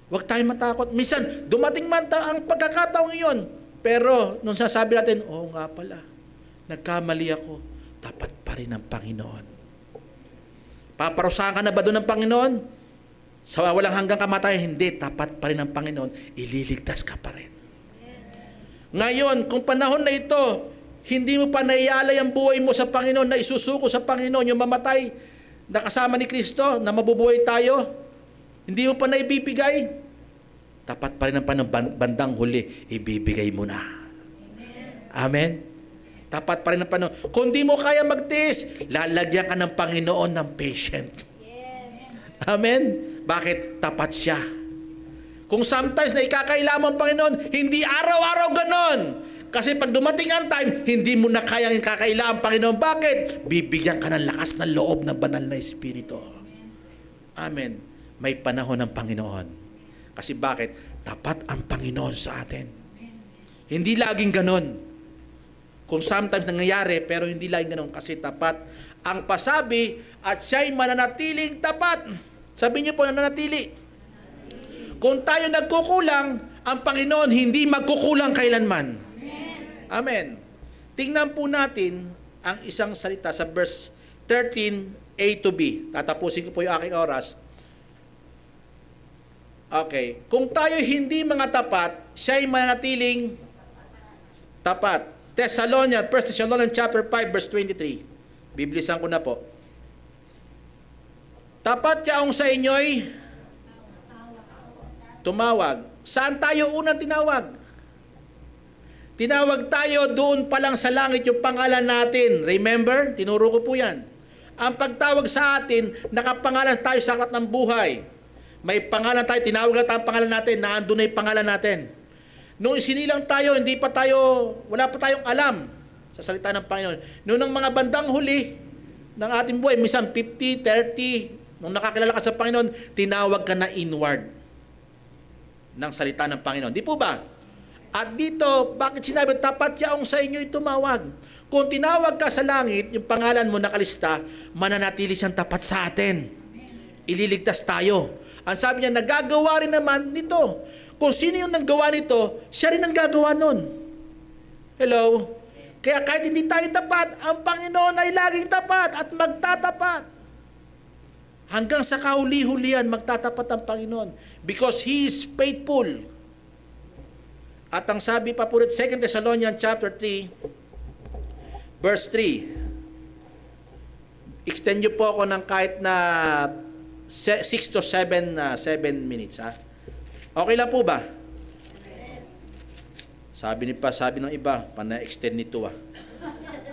A: Huwag tayo matakot. Minsan, dumating man ang pagkakataong iyon. Pero, nung sasabi natin, oo nga pala, nagkamali ako, tapat pa rin ang Panginoon. Paparusahan ka na ba doon ng Panginoon? Sa walang hanggang kamatayan, hindi, tapat pa rin ang Panginoon, ililigtas ka pa rin. Ngayon, kung panahon na ito, hindi mo pa naialay ang buhay mo sa Panginoon, na isusuko sa Panginoon, yung mamatay, na kasama ni Kristo, na mabubuhay tayo, hindi mo pa naibibigay, tapat pa rin ang Panginoon, bandang huli, ibibigay mo na. Amen? Tapat pa rin ang Panginoon. Kung di mo kaya magtiis, lalagyan ka ng Panginoon ng patient. Amen? Bakit? Tapat siya. Kung sometimes na ikakailangan ang Panginoon, hindi araw-araw ganon. Kasi pag dumating ang time, hindi mo na kayang ikakailangan ang Panginoon. Bakit? Bibigyan ka ng lakas ng loob ng banal na Espiritu. Amen. May panahon ng Panginoon. Kasi bakit? Tapat ang Panginoon sa atin. Hindi laging ganon. Kung sometimes nangyayari, pero hindi laging ganon. Kasi tapat ang pasabi at siya'y mananatiling tapat. Sabi niyo po, nananatili. Kung tayo nagkukulang, ang Panginoon hindi magkukulang kailanman. Amen. Tingnan po natin ang isang salita sa verse 13a to b. Tatapusin ko po yung aking oras. Okay. Kung tayo hindi mga tapat, siya'y mananatiling tapat. 1 Thessalonians chapter 5 verse 23. Biblisan ko na po. Tapat yaong sa inyo'y tumawag. Saan tayo unang tinawag? Tinawag tayo doon pa lang sa langit yung pangalan natin. Remember? Tinuro ko po yan. Ang pagtawag sa atin, nakapangalan tayo sa aklat ng buhay. May pangalan tayo, tinawag na tayo ang pangalan natin, naandun na yung pangalan natin. Nung isinilang tayo, wala pa tayong alam sa salita ng Panginoon. Noong mga bandang huli ng ating buhay, minsan 50, 30, nung nakakilala ka sa Panginoon, tinawag ka na inward ng salita ng Panginoon. Di po ba? At dito, bakit sinabi, tapat yaong sa inyo'y tumawag? Kung tinawag ka sa langit, yung pangalan mo nakalista, mananatili siyang tapat sa atin. Ililigtas tayo. Ang sabi niya, nagagawa rin naman nito. Kung sino yung nanggawa nito, siya rin ang gagawa nun. Hello? Kaya kahit hindi tayo tapat, ang Panginoon ay laging tapat at magtatapat. Hanggang sa kahuli-hulihan, magtatapat ang Panginoon. Because He is faithful. At ang sabi pa po rin, 2 Thessalonians chapter 3, verse 3. Extend nyo po ako ng kahit na 6 to 7 minutes. Ha? Okay lang po ba? Sabi ng iba, pana-extend nito.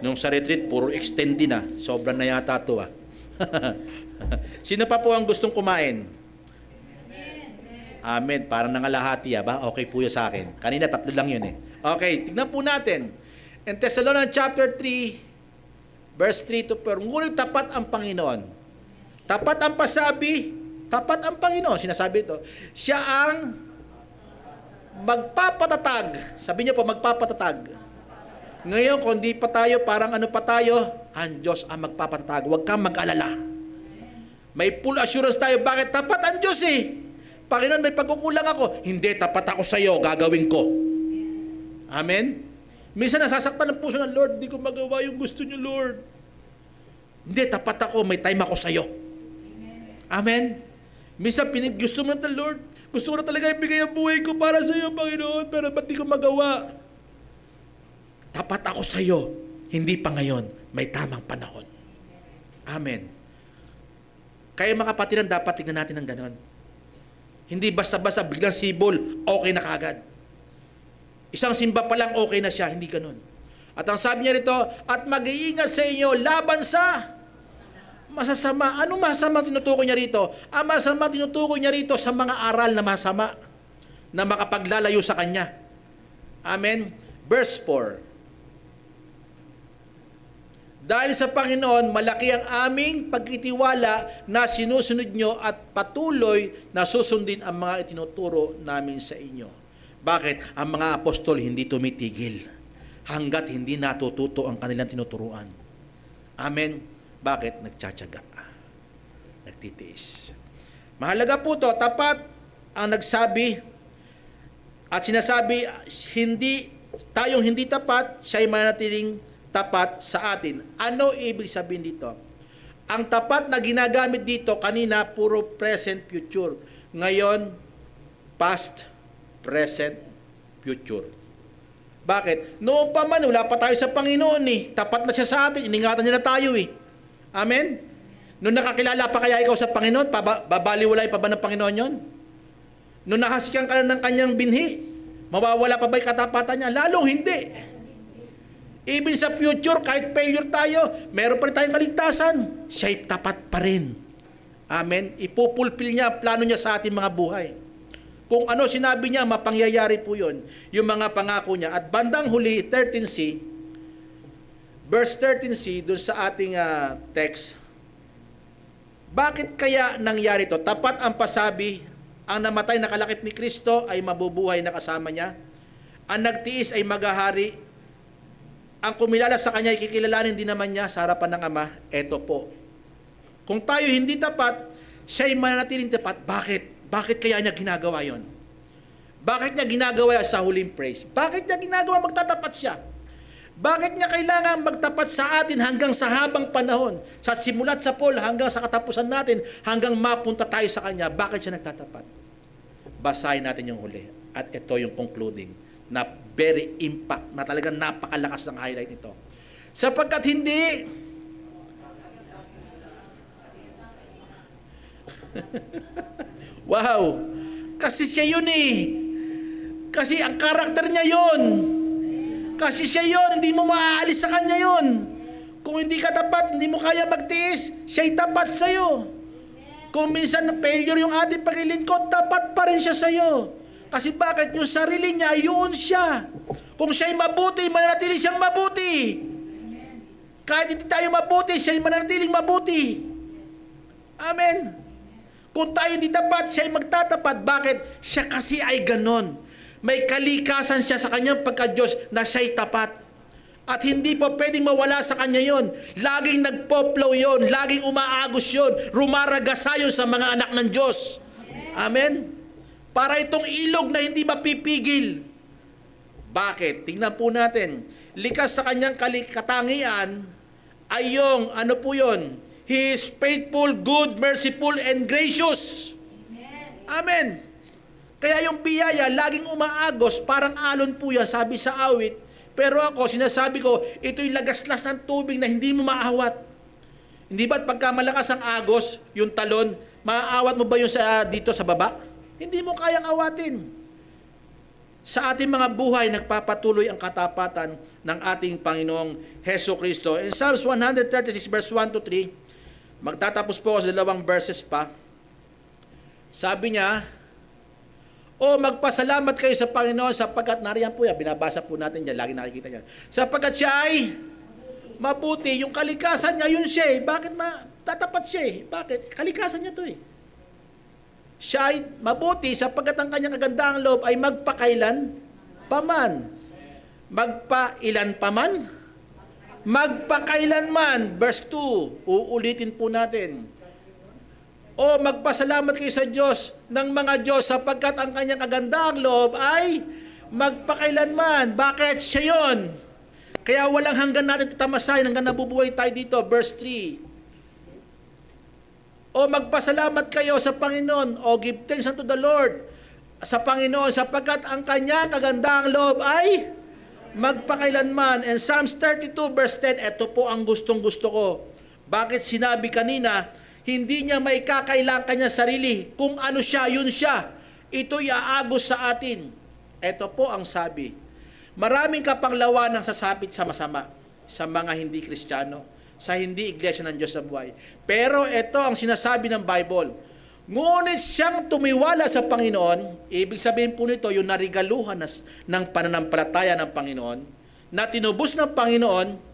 A: Nung sa retreat, puro extend din. Sobrang na yata ito. Sino pa po ang gustong kumain? Amen. Parang nangalahati ba? Okay po yun sa akin. Kanina 3 lang yun Okay, tignan po natin. In Thessalonians chapter 3, verse 3 to 4. Ngunit tapat ang Panginoon. Tapat ang pasabi, tapat ang Panginoon. Sinasabi ito. Siya ang magpapatatag. Sabi niya po, magpapatatag. Ngayon, kung di pa tayo, parang ano pa tayo, ang Diyos ang magpapatatag. Huwag kang mag-alala. May full assurance tayo. Bakit? Tapat ang Diyos Panginoon, may pagkukulang ako. Hindi, tapat ako sa iyo, gagawin ko. Amen? Minsan nasasaktan ng puso ng Lord, hindi ko magawa yung gusto niyo, Lord. Hindi, tapat ako, may time ako sa iyo. Amen? Minsan gusto mo na Lord, gusto ko na talaga ibigay ang buhay ko para sa iyo, Panginoon, pero ba't di ko magawa? Tapat ako sa iyo, hindi pa ngayon, may tamang panahon. Amen. Kaya mga kapatiran, dapat tingnan natin ng ganon. Hindi basta-basta biglang sibol, okay na kagad. Isang simba pa lang, okay na siya. Hindi ganun. At ang sabi niya rito, at mag-iingat sa inyo laban sa masasama. Ano masama tinutukoy niya rito? Ang masama tinutukoy niya rito sa mga aral na masama na makapaglalayo sa kanya. Amen? Verse 4. Dahil sa Panginoon, malaki ang aming pagkitiwala na sinusunod nyo at patuloy na susundin ang mga itinuturo namin sa inyo. Bakit? Ang mga apostol hindi tumitigil hanggat hindi natututo ang kanilang tinuturuan. Amen? Bakit? Nagtsatsaga. Nagtitiis. Mahalaga po to, tapat ang nagsabi at sinasabi, tayong hindi tapat, siya'y mananatiling tapat sa atin. Ano ibig sabihin dito? Ang tapat na ginagamit dito, kanina, puro present, future. Ngayon, past, present, future. Bakit? Noon pa man, wala pa tayo sa Panginoon Tapat na siya sa atin, iningatan niya na tayo Amen? Noong nakakilala pa kaya ikaw sa Panginoon, babaliwalay pa ba ng Panginoon yon? Noong nakasikan ka na ng kanyang binhi, mawawala pa ba yung katapatan niya? Lalong hindi. Even sa future, kahit failure tayo, meron pa rin tayong kaligtasan. Siya'y tapat pa rin. Amen? Ipupulpil niya, plano niya sa ating mga buhay. Kung ano sinabi niya, mapangyayari po yun. Yung mga pangako niya. At bandang huli, 13c, verse 13c, dun sa ating text, bakit kaya nangyari ito? Tapat ang pasabi, ang namatay na kalakip ni Kristo ay mabubuhay na kasama niya. Ang nagtiis ay maghahari. Ang kumilala sa Kanya ay kikilalanin din naman niya sa harapan ng Ama. Eto po. Kung tayo hindi tapat, siya'y mananatiling tapat. Bakit? Bakit kaya niya ginagawa yon? Bakit niya ginagawa sa huling praise? Bakit niya ginagawa magtatapat siya? Bakit niya kailangan magtapat sa atin hanggang sa habang panahon? Sa simulat sa Paul hanggang sa katapusan natin, hanggang mapunta tayo sa Kanya. Bakit siya nagtatapat? Basahin natin yung huli. At ito yung concluding na very impact, na talagang napakalakas ng highlight nito. Sapagkat hindi wow! Kasi siya yun Kasi ang karakter niya yun. Kasi siya yun, hindi mo maaalis sa kanya yun. Kung hindi ka tapat, hindi mo kaya magtiis, siya'y tapat sa'yo. Kung minsan failure yung ating paglilingkod, tapat pa rin siya sa'yo. Kasi bakit? Yung sarili niya, yun siya. Kung siya'y mabuti, mananatili siyang mabuti. Kahit hindi tayo mabuti, siya'y mananatiling mabuti. Amen. Kung tayo hindi tapat, siya'y magtatapat. Bakit? Siya kasi ay ganon. May kalikasan siya sa kanyang pagka-Diyos na siya'y tapat. At hindi po pwedeng mawala sa kanya yon. Laging nagpo-flow yon, laging umaagos yon, rumaragasa yon sa mga anak ng Diyos. Amen? Para itong ilog na hindi mapipigil. Bakit? Tingnan po natin. Likas sa kanyang katangian ay yung, ano po yun? He is faithful, good, merciful, and gracious. Amen. Kaya yung biyaya, laging umaagos, parang alon po yan, sabi sa awit. Pero ako, sinasabi ko, ito'y lagaslas ng tubig na hindi mo maawat. Hindi ba't pagka malakas ang agos, yung talon, maaawat mo ba yung dito sa baba? Hindi mo kayang awatin. Sa ating mga buhay, nagpapatuloy ang katapatan ng ating Panginoong Heso Kristo. In Psalms 136 verse 1 to 3, magtatapos po ako sa 2 verses pa. Sabi niya, o magpasalamat kayo sa Panginoon sapagkat, nariyan po yan, binabasa po natin dyan, lagi nakikita niya. Sapagkat siya ay mabuti, yung kalikasan niya, yun siya eh. Bakit tatapat siya eh? Bakit? Kalikasan niya to eh. Siya ay mabuti sapagkat ang kanyang kagandahang loob ay magpakailan paman. Magpailan paman? Magpakailanman. Verse 2, uulitin po natin. O magpasalamat kayo sa Diyos ng mga Diyos sapagkat ang kanyang kagandahang loob ay magpakailanman. Bakit? Siya yun. Kaya walang hanggan natin tatamasahin hanggang nabubuhay tayo dito. Verse 3. O magpasalamat kayo sa Panginoon, o give thanks unto the Lord sa Panginoon sapagkat ang kanyang kagandahang loob ay magpakailanman. And Psalms 32 verse 10, ito po ang gustong-gusto ko. Bakit sinabi kanina, hindi niya may kakailangan kanya sarili. Kung ano siya, yun siya. Ito'y aagos sa atin. Ito po ang sabi. Maraming kapanglawan ang sasapit sa masama sa mga hindi Kristiyano, sa hindi iglesia ng Diyos sa buhay. Pero ito ang sinasabi ng Bible. Ngunit siyang tumiwala sa Panginoon, ibig sabihin po nito, yung narigaluhan ng pananampalataya ng Panginoon, na tinubos ng Panginoon,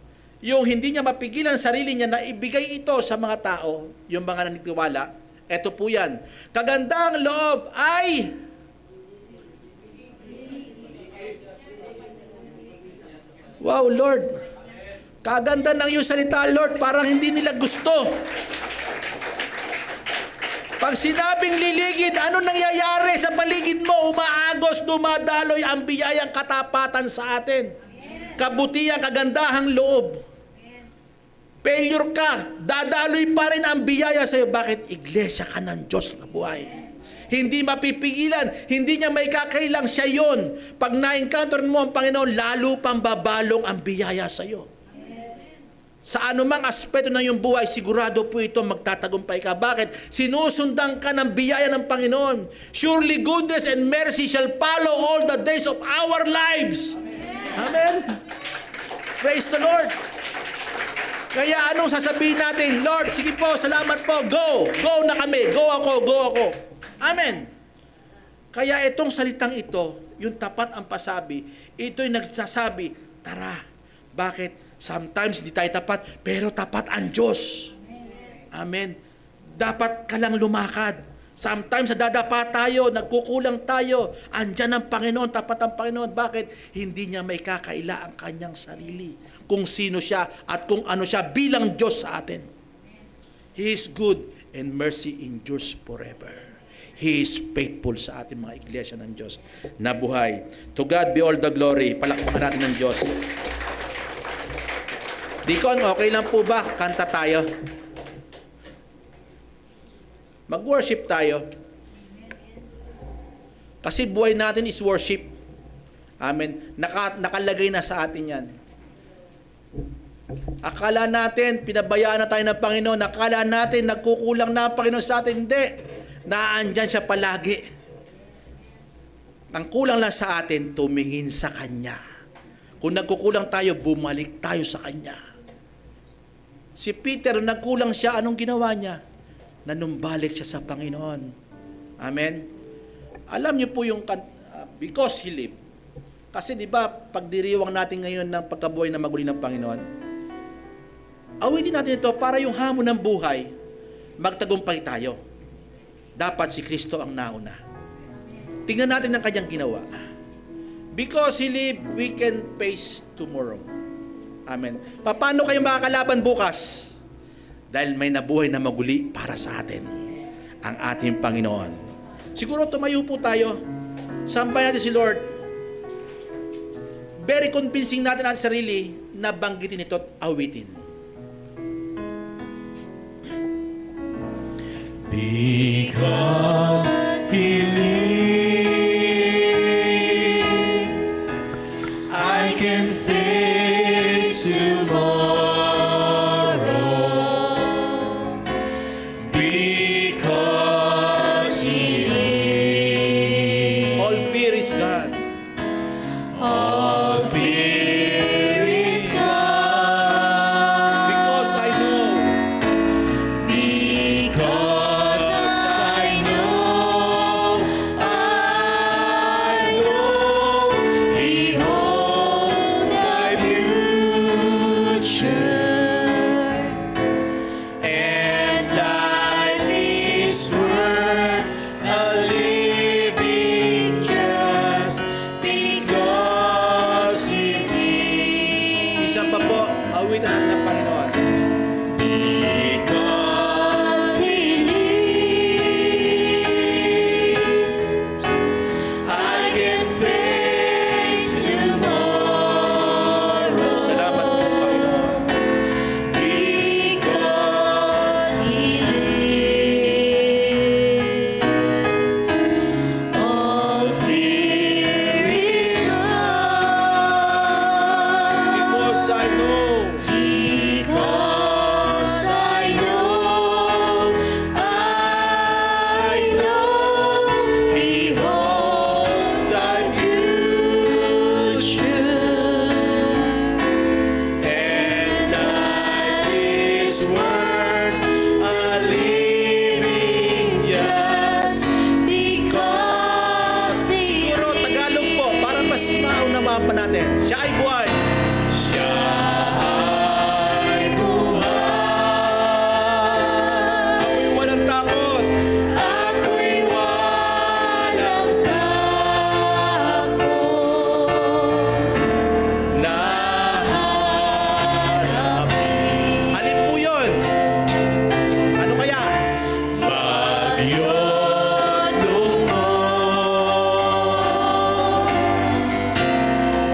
A: yung hindi niya mapigilan sarili niya na ibigay ito sa mga tao, yung mga naniniwala, ito po yan. Kagandahang loob ay wow, Lord. Kaganda ng iyong salita, Lord, parang hindi nila gusto. Pag sinabing liligid, ano nangyayari sa paligid mo? Umaagos, dumadaloy ang biyayang katapatan sa atin. Kabutihan, kagandahang loob. Failure ka, dadaloy pa rin ang biyaya sa iyo. Bakit? Iglesia ka ng Diyos na buhay. Hindi mapipigilan, hindi niya may kakailang siya yun. Pag na-encounter mo ang Panginoon, lalo pang babalong ang biyaya sa iyo. Sa anumang aspeto ng iyong buhay, sigurado po ito magtatagumpay ka. Bakit? Sinusundan ka ng biyaya ng Panginoon. Surely goodness and mercy shall follow all the days of our lives. Amen. Praise the Lord. Kaya anong sasabihin natin? Lord, sige po, salamat po, go. Go na kami. Go ako, go ako. Amen. Kaya itong salitang ito, yung tapat ang pasabi, ito'y nagsasabi, tara. Bakit? Sometimes di tayo tapat, pero tapat ang Diyos. Amen. Dapat ka lang lumakad. Sometimes dadapa tayo, nagkukulang tayo. Andyan ang Panginoon, tapat ang Panginoon. Bakit? Hindi niya may kakaila ang kanyang sarili. Kung sino siya at kung ano siya bilang Diyos sa atin. He is good and mercy endures forever. He is faithful sa ating mga iglesia ng Diyos na buhay. To God be all the glory. Palakpakan natin ng Diyos. Deacon, okay lang po ba? Kanta tayo. Mag-worship tayo. Kasi buhay natin is worship. Amen. Nakalagay na sa atin yan. Akala natin, pinabayaan na tayo ng Panginoon. Akala natin, nagkukulang na ang Panginoon sa atin. Hindi. Naandyan siya palagi. Ang kulang lang sa atin, tumingin sa Kanya. Kung nagkukulang tayo, bumalik tayo sa Kanya. Si Peter, nagkulang siya, anong ginawa niya? Nanumbalik siya sa Panginoon. Amen? Alam niyo po yung, because He lived. Kasi di ba, pagdiriwang natin ngayon ng pagkabuhay na maguli ng Panginoon, awitin natin ito para yung hamon ng buhay, magtagumpay tayo. Dapat si Kristo ang nauna. Tingnan natin ang kanyang ginawa. Because He lived, we can face tomorrow. Amen. Paano kayo makakalaban bukas? Dahil may nabuhay na maguli para sa atin, ang ating Panginoon. Siguro tumayo po tayo. Sambayan natin si Lord. Very convincing natin ang sarili na banggitin ito at awitin.
B: Because He lives, I can face tomorrow. Because He lives,
A: All fear is gone.
B: all fear is gone.
A: Because I know
B: Because I know He holds my future, and life is worth a living just because He lives.
A: isa pa po, awitin natin ng Panginoon.
B: Because He lives, I can face tomorrow.
A: Salamat po, Panginoon.
B: Because He lives, all fear is gone.
A: Because I know
B: Because I know He holds the future, and life is worth a living just because He
A: siguro Tagalog po, para mas maunawa pa natin. Siya ay buhay.
B: Siya ay buhay.
A: Ako'y walang takot.
B: Ako'y walang takot na harapin.
A: Alin po yun? Ano kaya?
B: Bagyo lungkot,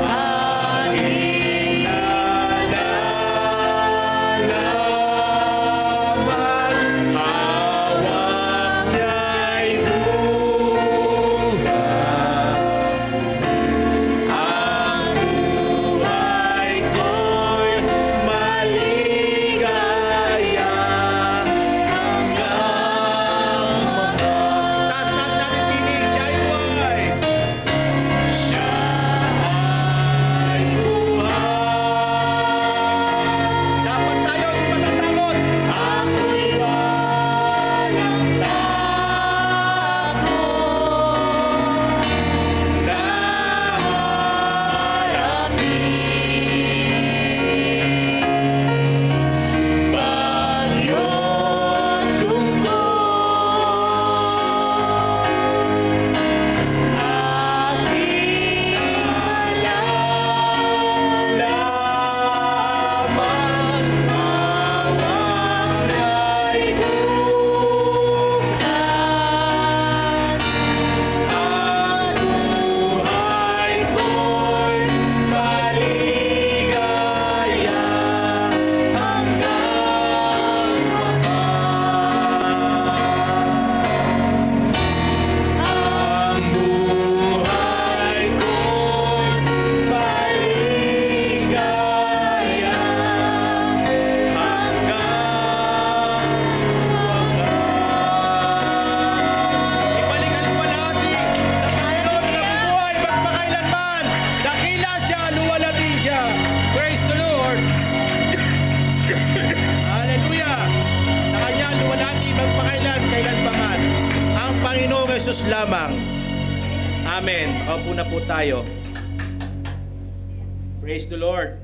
B: aking nalalaman, hawak niya'y bukas. Ang buhay ko'y maligaya hanggang wakas.
A: Taas natin natin tinig. Siya ay buhay.
B: Siya ay buhay.
A: Dapat tayo di matatakot.
B: Ako'y walang takot na harapin. Bagyong lungkot, aking nalalaman, hawak niya'y bukas. Ang buhay ko'y maligaya hanggang wakas. Ang buhay ko'y maligaya hanggang wakas.
A: Ibalik ang luwalhati sa Panginoon na nabubuhay magpakailanman. Dakila siya, luwalhati siya. Praise the Lord. Hallelujah. Sa Kanya luwalhati magpakailan, kailanpaman. Ang Panginoong Jesus lamang. Amen. Makaupo na po tayo. Praise the Lord.